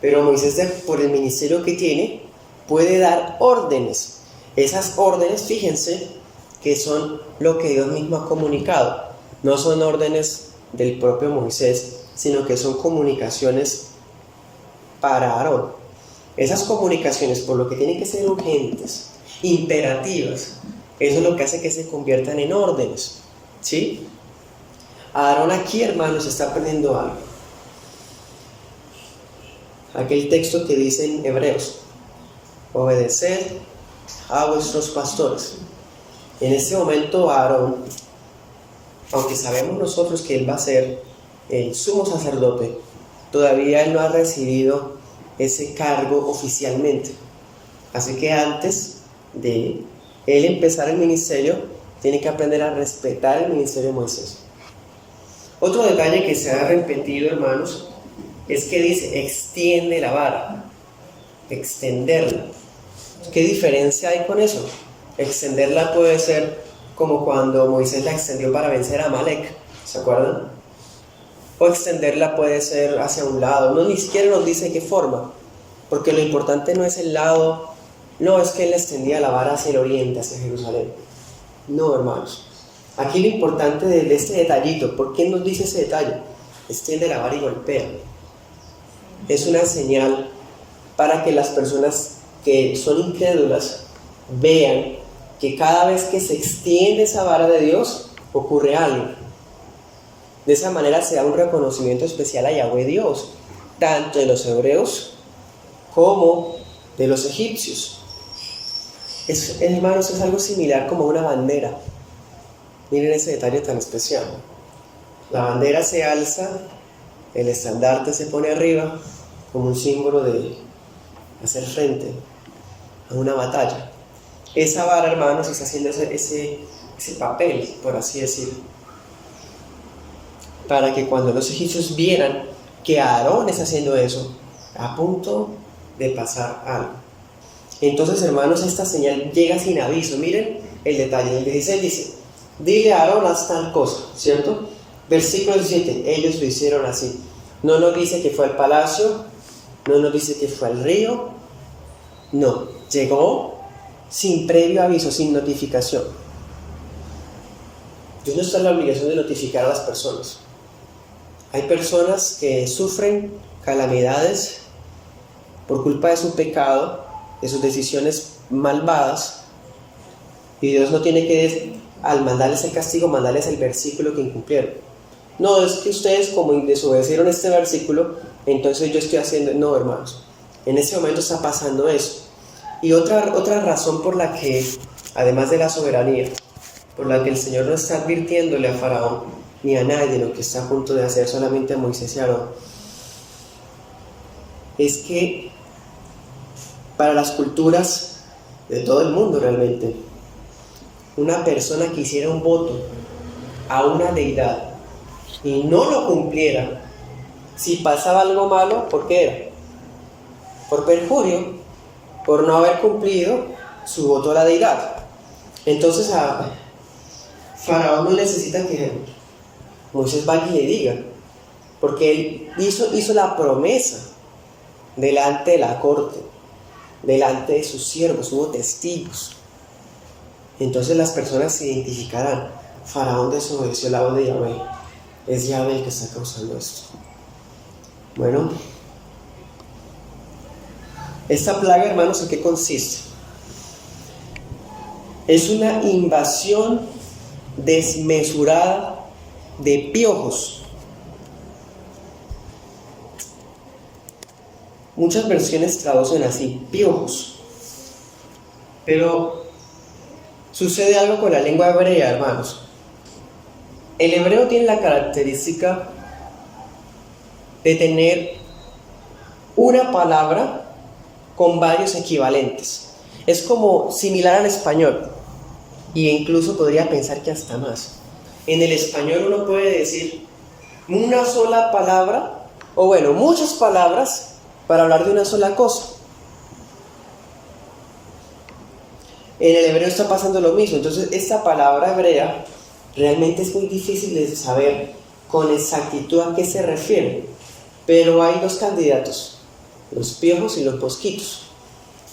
pero Moisés, por el ministerio que tiene, puede dar órdenes. Esas órdenes, fíjense, que son lo que Dios mismo ha comunicado. No son órdenes del propio Moisés, sino que son comunicaciones para Aarón. Esas comunicaciones, por lo que tienen que ser urgentes, imperativas, eso es lo que hace que se conviertan en órdenes, ¿sí? Aarón aquí, hermanos, está aprendiendo algo. Aquel texto que dice en Hebreos: obedeced a vuestros pastores. En este momento Aarón, aunque sabemos nosotros que él va a ser el sumo sacerdote, todavía él no ha recibido ese cargo oficialmente. Así que antes de él empezar el ministerio, tiene que aprender a respetar el ministerio de Moisés. Otro detalle que se ha repetido, hermanos, es que dice, extiende la vara, extenderla. ¿Qué diferencia hay con eso? Extenderla puede ser como cuando Moisés la extendió para vencer a Amalek, ¿se acuerdan? O extenderla puede ser hacia un lado, no, ni siquiera nos dice qué forma, porque lo importante no es el lado, no es que él extendía la vara hacia el oriente, hacia Jerusalén. No, hermanos. Aquí lo importante de este detallito, ¿por qué nos dice ese detalle? Extiende la vara y golpea. Es una señal para que las personas que son incrédulas vean que cada vez que se extiende esa vara de Dios, ocurre algo. De esa manera se da un reconocimiento especial a Yahweh Dios, tanto de los hebreos como de los egipcios. Hermanos, es algo similar como una bandera. Miren ese detalle tan especial. La bandera se alza, el estandarte se pone arriba como un símbolo de hacer frente a una batalla. Esa vara, hermanos, está haciendo ese papel, por así decirlo, para que cuando los egipcios vieran que Aarón está haciendo eso, a punto de pasar algo. Entonces, hermanos, esta señal llega sin aviso. Miren el detalle. El 16 dice, dile a Aarón haz tal cosa, ¿cierto? Versículo 17, ellos lo hicieron así. No nos dice que fue al palacio, no nos dice que fue al río, no, llegó sin previo aviso, sin notificación. Dios no está en la obligación de notificar a las personas. Hay personas que sufren calamidades por culpa de su pecado, de sus decisiones malvadas, y Dios no tiene que, al mandarles el castigo, mandarles el versículo que incumplieron. No, es que ustedes como desobedecieron este versículo, entonces yo estoy haciendo... No, hermanos, en ese momento está pasando eso. Y otra razón por la que, además de la soberanía, por la que el Señor no está advirtiéndole a Faraón ni a nadie lo que está a punto de hacer, solamente a Moisés y a Aarón, es que para las culturas de todo el mundo realmente, una persona que hiciera un voto a una deidad y no lo cumpliera, si pasaba algo malo, ¿por qué era? Por perjurio, por no haber cumplido su voto a la deidad. Entonces a Faraón no necesita que Moisés vaya y le diga, porque él hizo la promesa delante de la corte, delante de sus siervos, hubo testigos. Entonces las personas se identificarán. Faraón desobedeció la voz de Yahweh, es Yahweh el que está causando esto. Bueno, esta plaga, hermanos, ¿en qué consiste? Es una invasión desmesurada de piojos. Muchas versiones traducen así, piojos. Pero sucede algo con la lengua hebrea, hermanos. El hebreo tiene la característica de tener una palabra con varios equivalentes. Es como similar al español, e incluso podría pensar que hasta más. En el español uno puede decir una sola palabra, o bueno, muchas palabras para hablar de una sola cosa. En el hebreo está pasando lo mismo. Entonces esta palabra hebrea realmente es muy difícil de saber con exactitud a qué se refiere, pero hay dos candidatos, los piojos y los mosquitos.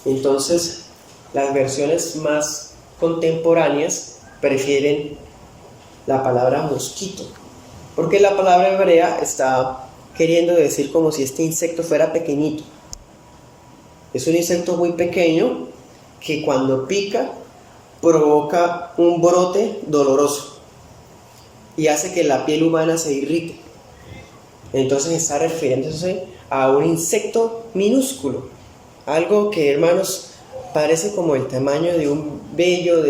Entonces las versiones más contemporáneas prefieren la palabra mosquito, porque la palabra hebrea está queriendo decir como si este insecto fuera pequeñito. Es un insecto muy pequeño que cuando pica provoca un brote doloroso y hace que la piel humana se irrite. Entonces está refiriéndose a un insecto minúsculo, algo que, hermanos, parece como el tamaño de un vello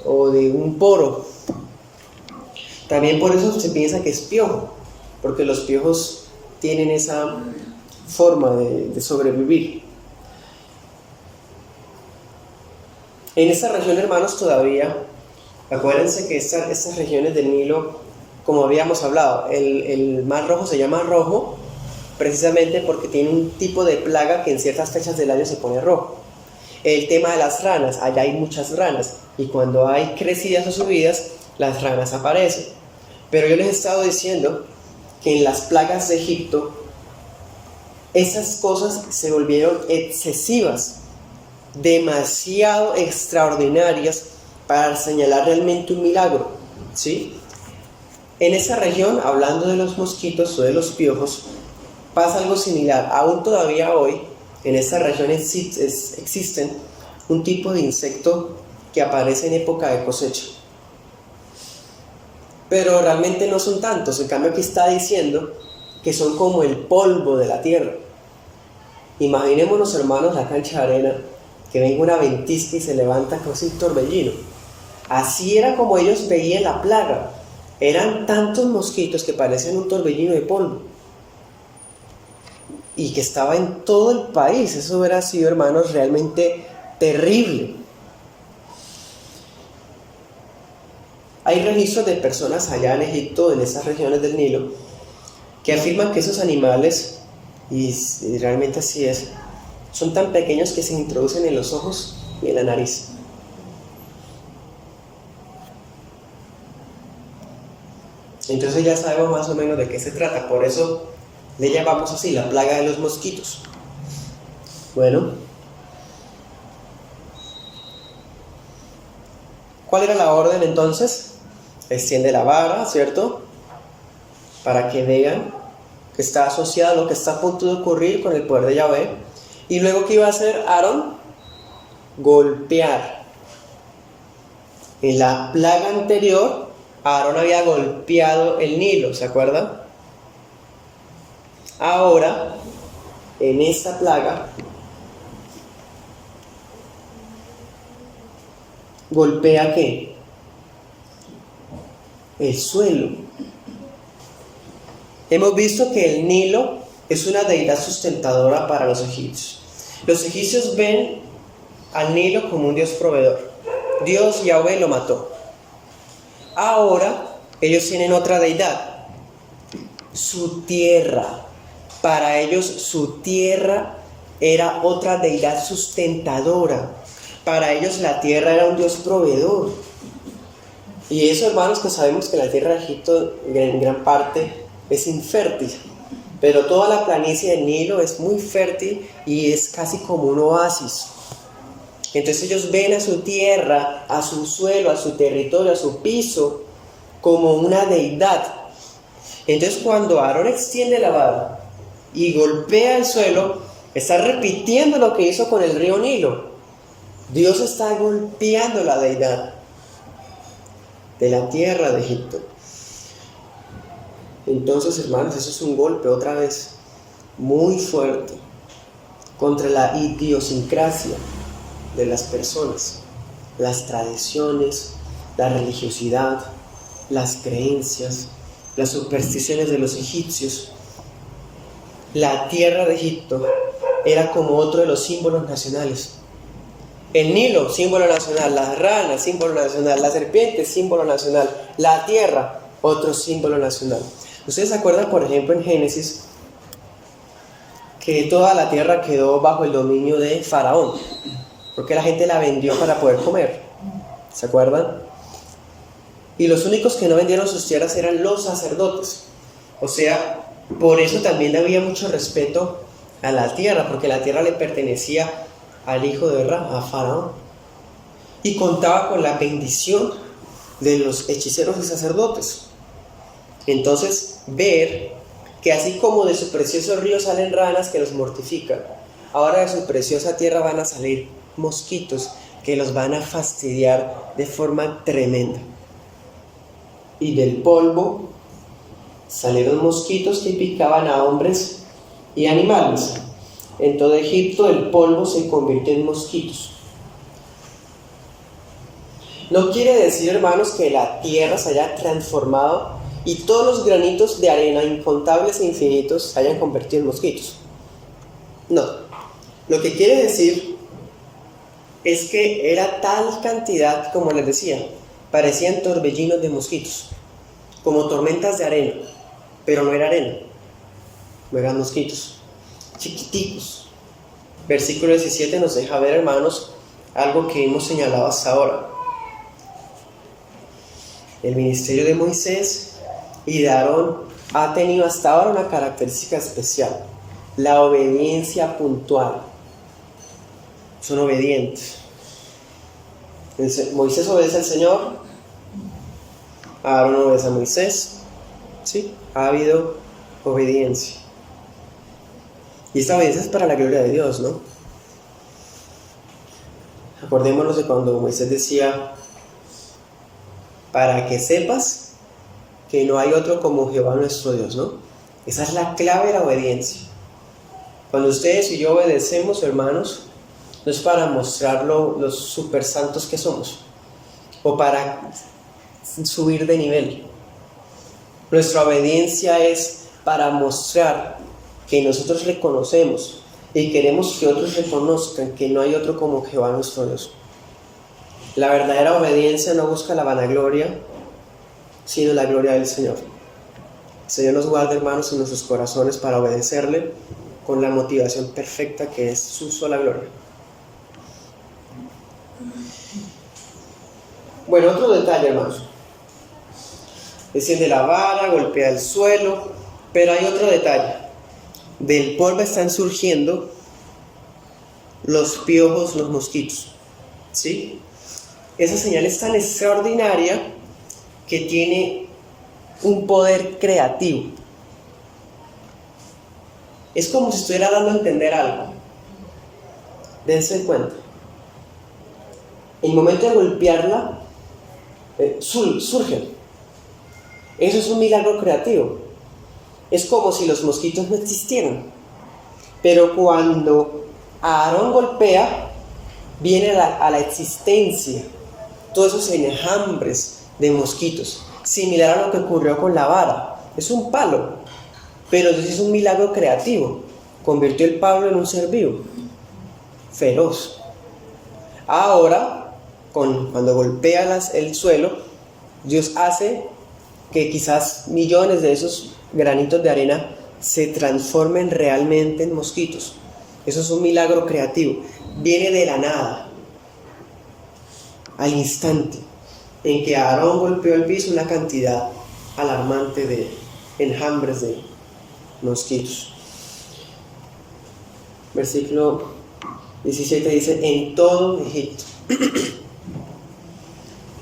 o de un poro. También por eso se piensa que es piojo, porque los piojos tienen esa forma de sobrevivir. En esta región, hermanos, todavía, acuérdense que estas regiones del Nilo, como habíamos hablado, el Mar Rojo se llama rojo precisamente porque tiene un tipo de plaga que en ciertas fechas del año se pone rojo. El tema de las ranas, allá hay muchas ranas, y cuando hay crecidas o subidas, las ranas aparecen. Pero yo les he estado diciendo que en las plagas de Egipto, esas cosas se volvieron excesivas, demasiado extraordinarias para señalar realmente un milagro, ¿sí? En esa región, hablando de los mosquitos o de los piojos, pasa algo similar. Aún todavía hoy, en esta región existen un tipo de insecto que aparece en época de cosecha. Pero realmente no son tantos. En cambio, aquí está diciendo que son como el polvo de la tierra. Imaginémonos, hermanos, la cancha de arena, que venga una ventisca y se levanta casi un torbellino. Así era como ellos veían la plaga. Eran tantos mosquitos que parecían un torbellino de polvo. Y que estaba en todo el país. Eso hubiera sido, hermanos, realmente terrible. Hay registros de personas allá en Egipto, en esas regiones del Nilo, que afirman que esos animales, y realmente así es, son tan pequeños que se introducen en los ojos y en la nariz. Entonces ya sabemos más o menos de qué se trata. Por eso le llamamos así, la plaga de los mosquitos. Bueno, ¿cuál era la orden entonces? Extiende la vara, ¿cierto? Para que vean que está asociado a lo que está a punto de ocurrir con el poder de Yahvé. Y luego, ¿qué iba a hacer Aarón? Golpear. En la plaga anterior, Aarón había golpeado el Nilo, ¿se acuerdan? Ahora, en esta plaga, ¿golpea qué? El suelo. Hemos visto que el Nilo es una deidad sustentadora para los egipcios. Los egipcios ven al Nilo como un Dios proveedor. Dios Yahvé lo mató. Ahora ellos tienen otra deidad, su tierra. Para ellos su tierra era otra deidad sustentadora. Para ellos la tierra era un Dios proveedor. Y eso, hermanos, que sabemos que la tierra de Egipto en gran parte es infértil, pero toda la planicie del Nilo es muy fértil y es casi como un oasis. Entonces ellos ven a su tierra, a su suelo, a su territorio, a su piso como una deidad. Entonces cuando Aarón extiende la vara y golpea el suelo, está repitiendo lo que hizo con el río Nilo. Dios está golpeando la deidad de la tierra de Egipto. Entonces, hermanos, eso es un golpe otra vez muy fuerte contra la idiosincrasia de las personas, las tradiciones, la religiosidad, las creencias, las supersticiones de los egipcios. La tierra de Egipto era como otro de los símbolos nacionales. El Nilo, símbolo nacional; las ranas, símbolo nacional; la serpiente, símbolo nacional; la tierra, otro símbolo nacional. ¿Ustedes se acuerdan, por ejemplo, en Génesis, que toda la tierra quedó bajo el dominio de Faraón? Porque la gente la vendió para poder comer. ¿Se acuerdan? Y los únicos que no vendieron sus tierras eran los sacerdotes. O sea, por eso también había mucho respeto a la tierra, porque la tierra le pertenecía al hijo de Ra, a Faraón. Y contaba con la bendición de los hechiceros y sacerdotes. Entonces, ver que así como de su precioso río salen ranas que los mortifican, ahora de su preciosa tierra van a salir mosquitos que los van a fastidiar de forma tremenda. Y del polvo salieron mosquitos que picaban a hombres y animales. en todo Egipto el polvo se convirtió en mosquitos. No quiere decir, hermanos, que la tierra se haya transformado y todos los granitos de arena, incontables e infinitos, se hayan convertido en mosquitos. No. Lo que quiere decir es que era tal cantidad, como les decía, parecían torbellinos de mosquitos, como tormentas de arena, pero no era arena, no eran mosquitos, chiquiticos. Versículo 17 nos deja ver, hermanos, algo que hemos señalado hasta ahora. El ministerio de Moisés y de Aarón ha tenido hasta ahora una característica especial: la obediencia puntual. Son obedientes. Moisés obedece al Señor, Aarón obedece a Moisés. ¿Sí? Ha habido obediencia. Y esta obediencia es para la gloria de Dios, ¿no? Acordémonos de cuando Moisés decía: para que sepas que no hay otro como Jehová nuestro Dios, ¿no? Esa es la clave de la obediencia. Cuando ustedes y yo obedecemos, hermanos, no es para mostrar los super santos que somos o para subir de nivel. Nuestra obediencia es para mostrar que nosotros reconocemos y queremos que otros reconozcan que no hay otro como Jehová nuestro Dios. La verdadera obediencia no busca la vanagloria, sino la gloria del Señor. El Señor nos guarda, hermanos, en nuestros corazones para obedecerle con la motivación perfecta que es su sola gloria. Bueno, otro detalle, hermanos. Desciende la vara, golpea el suelo, pero hay otro detalle. Del polvo están surgiendo los piojos, los mosquitos. ¿Sí? Esa señal es tan extraordinaria que tiene un poder creativo. Es como si estuviera dando a entender algo. Dense cuenta. En el momento de golpearla, surgen. Eso es un milagro creativo. Es como si los mosquitos no existieran. Pero cuando Aarón golpea, viene a la existencia todos esos enjambres de mosquitos, similar a lo que ocurrió con la vara. Es un palo, pero es un milagro creativo. Convirtió el palo en un ser vivo, feroz. Ahora, cuando golpea el suelo, Dios hace que quizás millones de esos granitos de arena se transformen realmente en mosquitos. Eso es un milagro creativo. Viene de la nada, al instante en que Aarón golpeó el piso, una cantidad alarmante de enjambres de mosquitos. Versículo 17 dice: en todo Egipto.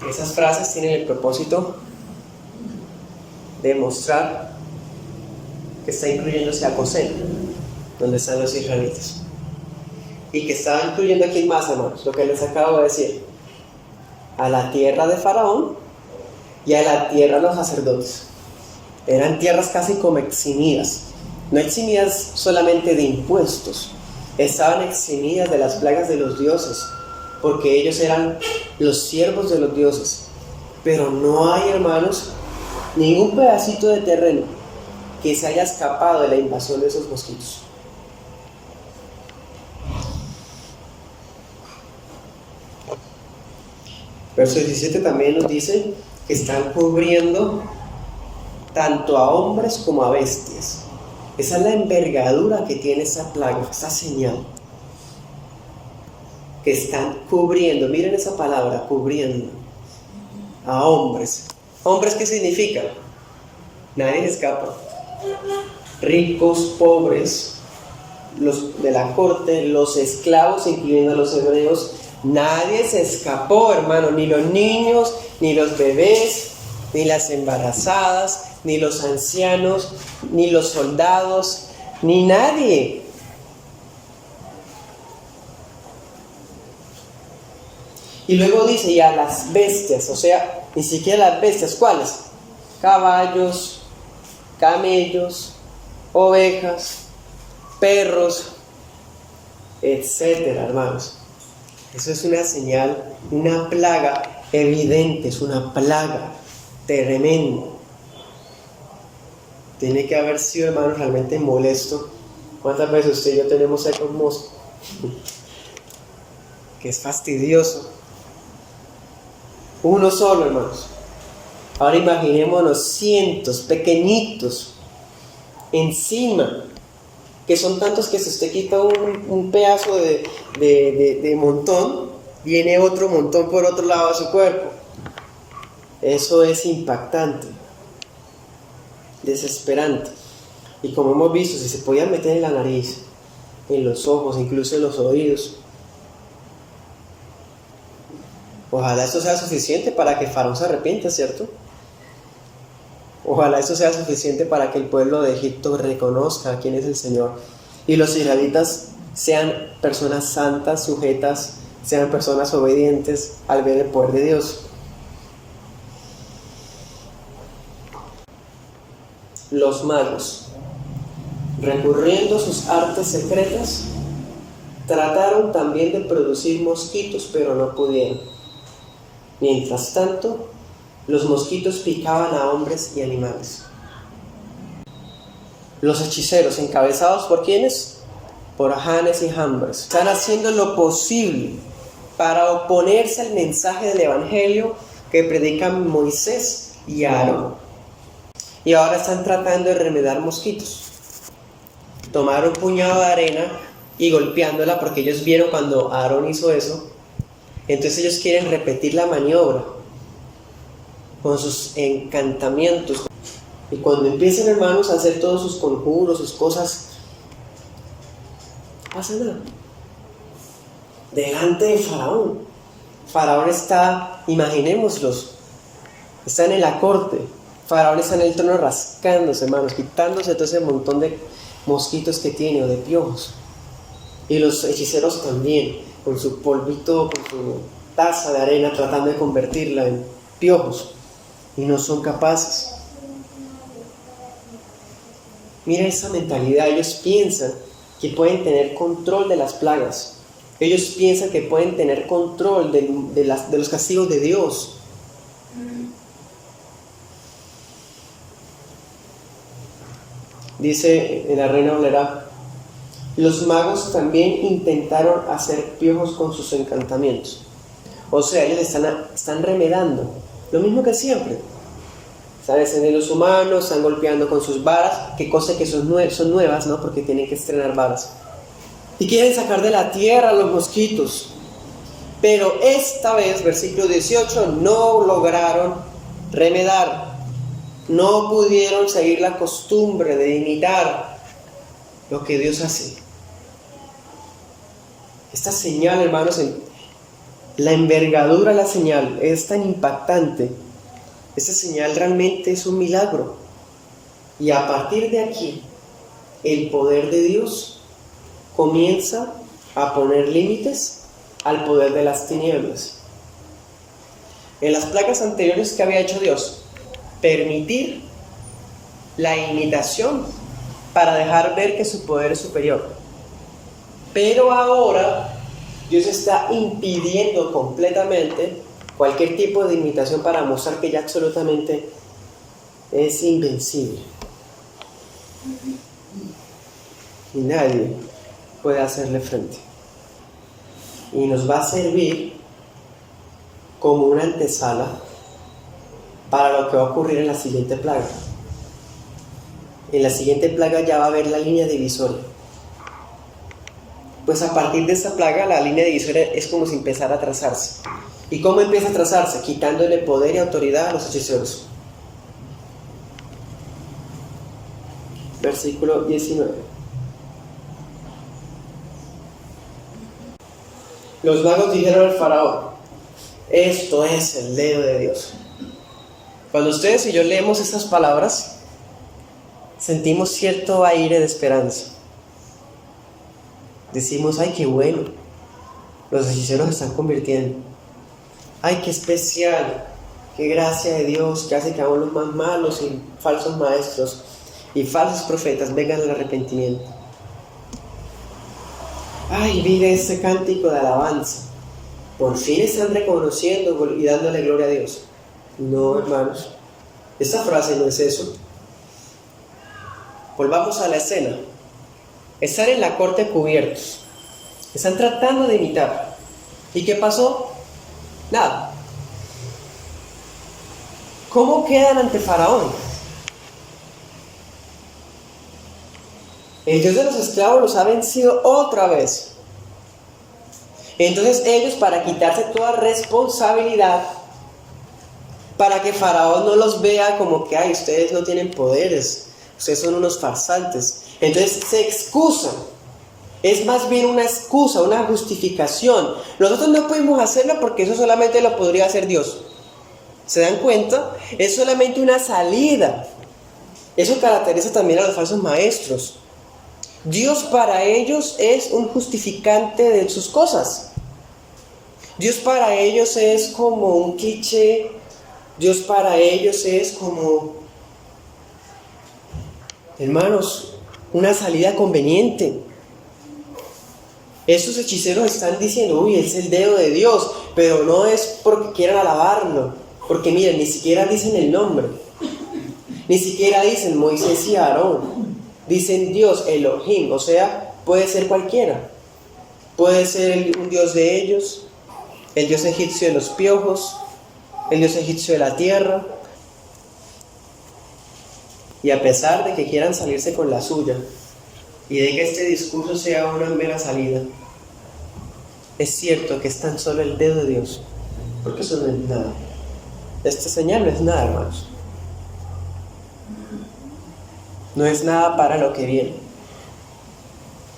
Esas frases tienen el propósito de mostrar que está incluyéndose a Gosén, donde están los israelitas, y que estaba incluyendo aquí más, hermanos, lo que les acabo de decir: a la tierra de Faraón y a la tierra de los sacerdotes. Eran tierras casi como eximidas, no eximidas solamente de impuestos, estaban eximidas de las plagas de los dioses, porque ellos eran los siervos de los dioses. Pero no hay, hermanos, ningún pedacito de terreno que se haya escapado de la invasión de esos mosquitos. Verso 17 también nos dice que están cubriendo tanto a hombres como a bestias. Esa es la envergadura que tiene esa plaga, esa señal. Que están cubriendo, miren esa palabra, cubriendo a hombres. ¿Hombres qué significa? Nadie se escapa. Ricos, pobres, los de la corte, los esclavos, incluyendo a los hebreos. Nadie se escapó, hermano, ni los niños, ni los bebés, ni las embarazadas, ni los ancianos, ni los soldados, ni nadie. Y luego dice, y a las bestias, o sea, ni siquiera las bestias, ¿cuáles? Caballos, camellos, ovejas, perros, etcétera, hermanos. Eso es una señal, una plaga evidente, es una plaga tremenda. Tiene que haber sido, hermanos, realmente molesto. ¿Cuántas veces usted y yo tenemos eco mosco? Que es fastidioso. Uno solo, hermanos. Ahora imaginémonos cientos, pequeñitos, encima, que son tantos que si usted quita un pedazo de montón, viene otro montón por otro lado de su cuerpo. Eso es impactante, desesperante. Y como hemos visto, si se podían meter en la nariz, en los ojos, incluso en los oídos, ojalá esto sea suficiente para que Faraón se arrepienta, ¿cierto? Ojalá esto sea suficiente para que el pueblo de Egipto reconozca quién es el Señor y los israelitas sean personas santas, sujetas, sean personas obedientes al ver el poder de Dios. Los magos, recurriendo a sus artes secretas, trataron también de producir mosquitos, pero no pudieron. Mientras tanto, los mosquitos picaban a hombres y animales. Los hechiceros, encabezados por ¿quiénes? Por Janes y Jambres, están haciendo lo posible para oponerse al mensaje del Evangelio que predican Moisés y Aarón. Y ahora están tratando de remediar mosquitos. Tomar un puñado de arena y golpeándola, porque ellos vieron cuando Aarón hizo eso. Entonces ellos quieren repetir la maniobra con sus encantamientos. Y cuando empiecen, hermanos, a hacer todos sus conjuros, sus cosas, no pasa nada. Delante de Faraón. Faraón está, imaginémoslos, están en la corte. Faraón está en el trono rascándose, hermanos, quitándose todo ese montón de mosquitos que tiene o de piojos. Y los hechiceros también, con su polvito, con su taza de arena, tratando de convertirla en piojos. Y no son capaces. Mira esa mentalidad. Ellos piensan que pueden tener control de las plagas. Ellos piensan que pueden tener control de los castigos de Dios. Dice en la Reina Valera: los magos también intentaron hacer piojos con sus encantamientos. O sea, ellos están remedando lo mismo que siempre. Están descendiendo los humanos, están golpeando con sus varas, que cosa que son nuevas, ¿no? Porque tienen que estrenar varas. Y quieren sacar de la tierra a los mosquitos. Pero esta vez, versículo 18, no lograron remedar. No pudieron seguir la costumbre de imitar lo que Dios hace. Esta señal, hermanos, la envergadura de la señal es tan impactante. Esta señal realmente es un milagro. Y a partir de aquí, el poder de Dios comienza a poner límites al poder de las tinieblas. En las plagas anteriores, ¿qué había hecho Dios? Permitir la imitación para dejar ver que su poder es superior. Pero ahora Dios está impidiendo completamente cualquier tipo de imitación para mostrar que ya absolutamente es invencible. Y nadie puede hacerle frente. Y nos va a servir como una antesala para lo que va a ocurrir en la siguiente plaga. En la siguiente plaga ya va a haber la línea divisoria. Pues a partir de esta plaga, la línea divisoria es como si empezara a trazarse. ¿Y cómo empieza a trazarse? Quitándole poder y autoridad a los hechiceros. Versículo 19. Los magos dijeron al faraón: esto es el dedo de Dios. Cuando ustedes y yo leemos estas palabras, sentimos cierto aire de esperanza. Decimos: ay, qué bueno, los hechiceros se están convirtiendo. Ay, qué especial, qué gracia de Dios que hace que aún los más malos y falsos maestros y falsos profetas vengan al arrepentimiento. ay, mire este cántico de alabanza. Por fin están reconociendo y dándole gloria a Dios. No, hermanos. Esta frase no es eso. Volvamos a la escena. Están en la corte cubiertos. Están tratando de imitar. ¿Y qué pasó? Nada. ¿Cómo quedan ante Faraón? El Dios de los esclavos los ha vencido otra vez. Entonces ellos, para quitarse toda responsabilidad, para que Faraón no los vea como que, ay, ustedes no tienen poderes, ustedes son unos farsantes, entonces se excusan. Es más bien una excusa, una justificación. Nosotros no podemos hacerlo porque eso solamente lo podría hacer Dios. ¿Se dan cuenta? Es solamente una salida. Eso caracteriza también a los falsos maestros. Dios para ellos es un justificante de sus cosas. Dios para ellos es como un cliché. Dios para ellos es como, hermanos, una salida conveniente. Estos hechiceros están diciendo, uy, es el dedo de Dios, pero no es porque quieran alabarlo, porque miren, ni siquiera dicen el nombre, ni siquiera dicen Moisés y Aarón, dicen Dios, Elohim, o sea, puede ser cualquiera, puede ser un Dios de ellos, el Dios egipcio de los piojos, el Dios egipcio de la tierra. Y a pesar de que quieran salirse con la suya y de que este discurso sea una mera salida, es cierto que es tan solo el dedo de Dios, porque eso no es nada. Esta señal no es nada, hermanos. No es nada para lo que viene.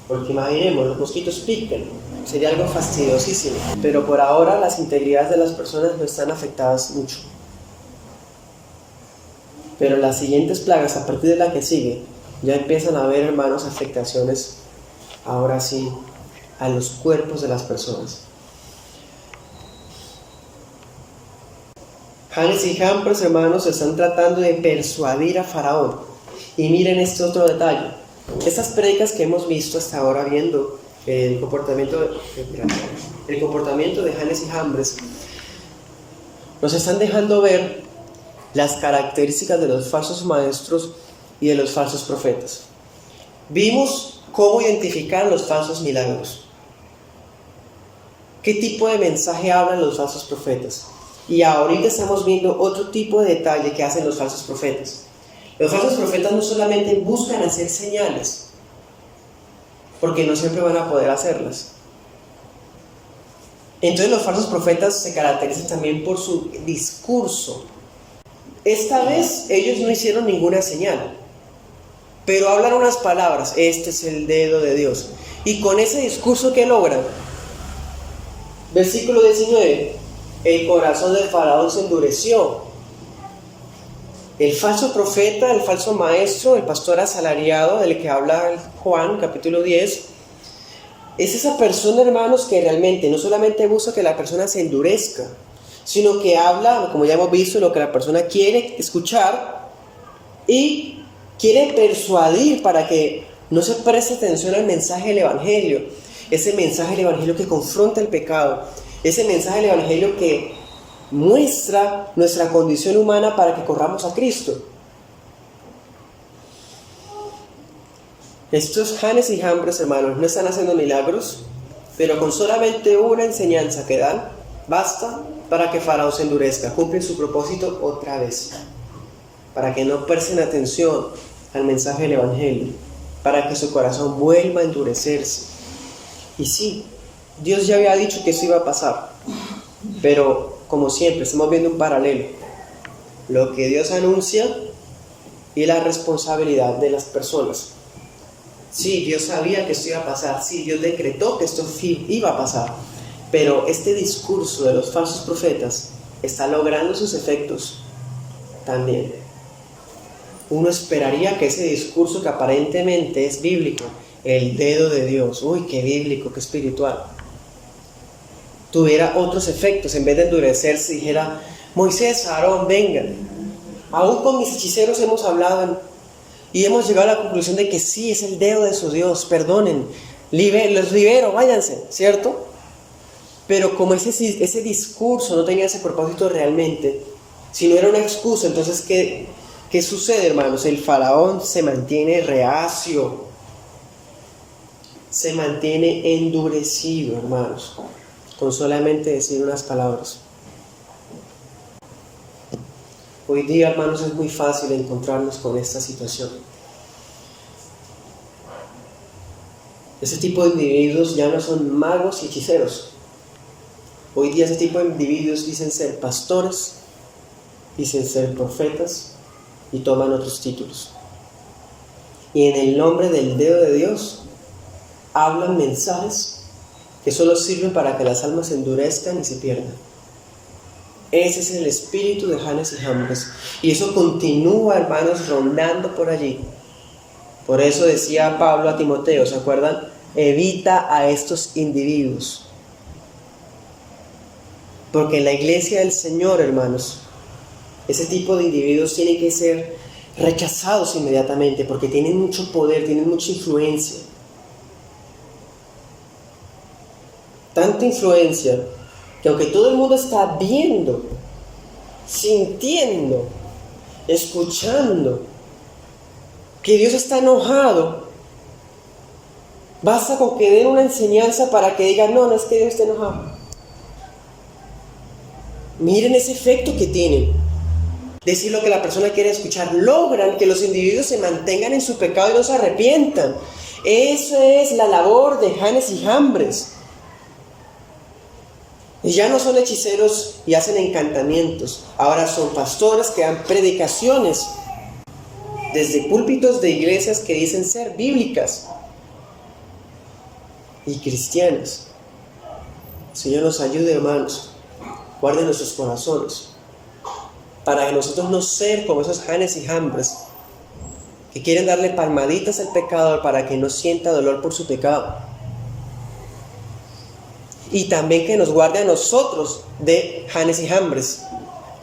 Porque imaginemos, los mosquitos pican, sería algo fastidiosísimo, pero por ahora las integridades de las personas no están afectadas mucho. Pero las siguientes plagas, a partir de la que sigue, ya empiezan a haber, hermanos, afectaciones, ahora sí, a los cuerpos de las personas. Janes y Jambres, hermanos, están tratando de persuadir a Faraón. Y miren este otro detalle. Estas predicas que hemos visto hasta ahora, viendo el comportamiento de Janes y Jambres, nos están dejando ver las características de los falsos maestros y de los falsos profetas. Vimos cómo identificar los falsos milagros. ¿Qué tipo de mensaje hablan los falsos profetas? Y ahorita estamos viendo otro tipo de detalle que hacen los falsos profetas. Los falsos profetas no solamente buscan hacer señales, porque no siempre van a poder hacerlas. Entonces los falsos profetas se caracterizan también por su discurso. Esta vez ellos no hicieron ninguna señal, pero hablan unas palabras, este es el dedo de Dios. Y con ese discurso, ¿qué logran? Versículo 19, el corazón del faraón se endureció. El falso profeta, el falso maestro, el pastor asalariado del que habla Juan, capítulo 10, es esa persona, hermanos, que realmente no solamente busca que la persona se endurezca, sino que habla, como ya hemos visto, lo que la persona quiere escuchar y quiere persuadir para que no se preste atención al mensaje del Evangelio, ese mensaje del Evangelio que confronta el pecado, ese mensaje del Evangelio que muestra nuestra condición humana para que corramos a Cristo. Estos Janes y Jambres, hermanos, no están haciendo milagros, pero con solamente una enseñanza que dan, basta para que Faraón se endurezca. Cumplen su propósito otra vez, para que no presten atención al mensaje del Evangelio, para que su corazón vuelva a endurecerse. Y sí, Dios ya había dicho que eso iba a pasar, pero como siempre, estamos viendo un paralelo. Lo que Dios anuncia y la responsabilidad de las personas. Sí, Dios sabía que esto iba a pasar. Sí, Dios decretó que esto iba a pasar. Pero este discurso de los falsos profetas está logrando sus efectos también. Uno esperaría que ese discurso que aparentemente es bíblico, el dedo de Dios, uy, qué bíblico, qué espiritual, tuviera otros efectos. En vez de endurecerse, dijera, Moisés, Aarón, vengan. Aún con mis hechiceros hemos hablado y hemos llegado a la conclusión de que sí, es el dedo de su Dios, perdonen, los libero, váyanse, ¿cierto? Pero como ese discurso no tenía ese propósito realmente, si no era una excusa, entonces ¿qué sucede, hermanos? El faraón se mantiene reacio, se mantiene endurecido, hermanos, con solamente decir unas palabras. Hoy día, hermanos, es muy fácil encontrarnos con esta situación. Ese tipo de individuos ya no son magos y hechiceros. Hoy día ese tipo de individuos dicen ser pastores, dicen ser profetas y toman otros títulos. Y en el nombre del dedo de Dios hablan mensajes que solo sirven para que las almas se endurezcan y se pierdan. Ese es el espíritu de Janes y Jambres. Y eso continúa, hermanos, rondando por allí. Por eso decía Pablo a Timoteo, ¿se acuerdan? Evita a estos individuos. Porque en la iglesia del Señor, hermanos, ese tipo de individuos tienen que ser rechazados inmediatamente porque tienen mucho poder, tienen mucha influencia. Tanta influencia que aunque todo el mundo está viendo, sintiendo, escuchando que Dios está enojado, basta con que den una enseñanza para que digan, no es que Dios está enojado. Miren ese efecto que tienen. Decir lo que la persona quiere escuchar, logran que los individuos se mantengan en su pecado y no se arrepientan. Eso es la labor de Janes y Jambres. Y ya no son hechiceros y hacen encantamientos, ahora son pastores que dan predicaciones desde púlpitos de iglesias que dicen ser bíblicas y cristianas. El Señor nos ayude, hermanos, guarde nuestros corazones para que nosotros no ser como esos Janes y Jambres que quieren darle palmaditas al pecador para que no sienta dolor por su pecado. Y también que nos guarde a nosotros de Janes y Jambres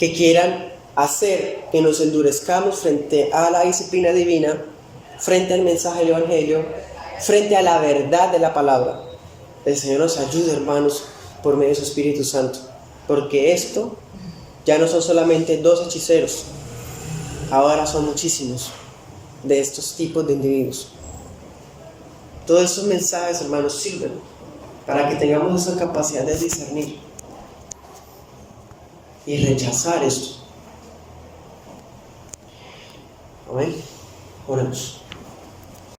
que quieran hacer que nos endurezcamos frente a la disciplina divina, frente al mensaje del Evangelio, frente a la verdad de la palabra. El Señor nos ayude, hermanos, por medio de su Espíritu Santo, porque esto ya no son solamente 2 hechiceros, ahora son muchísimos de estos tipos de individuos. Todos estos mensajes, hermanos, sirven para que tengamos esa capacidad de discernir y rechazar esto. Amén. Oremos.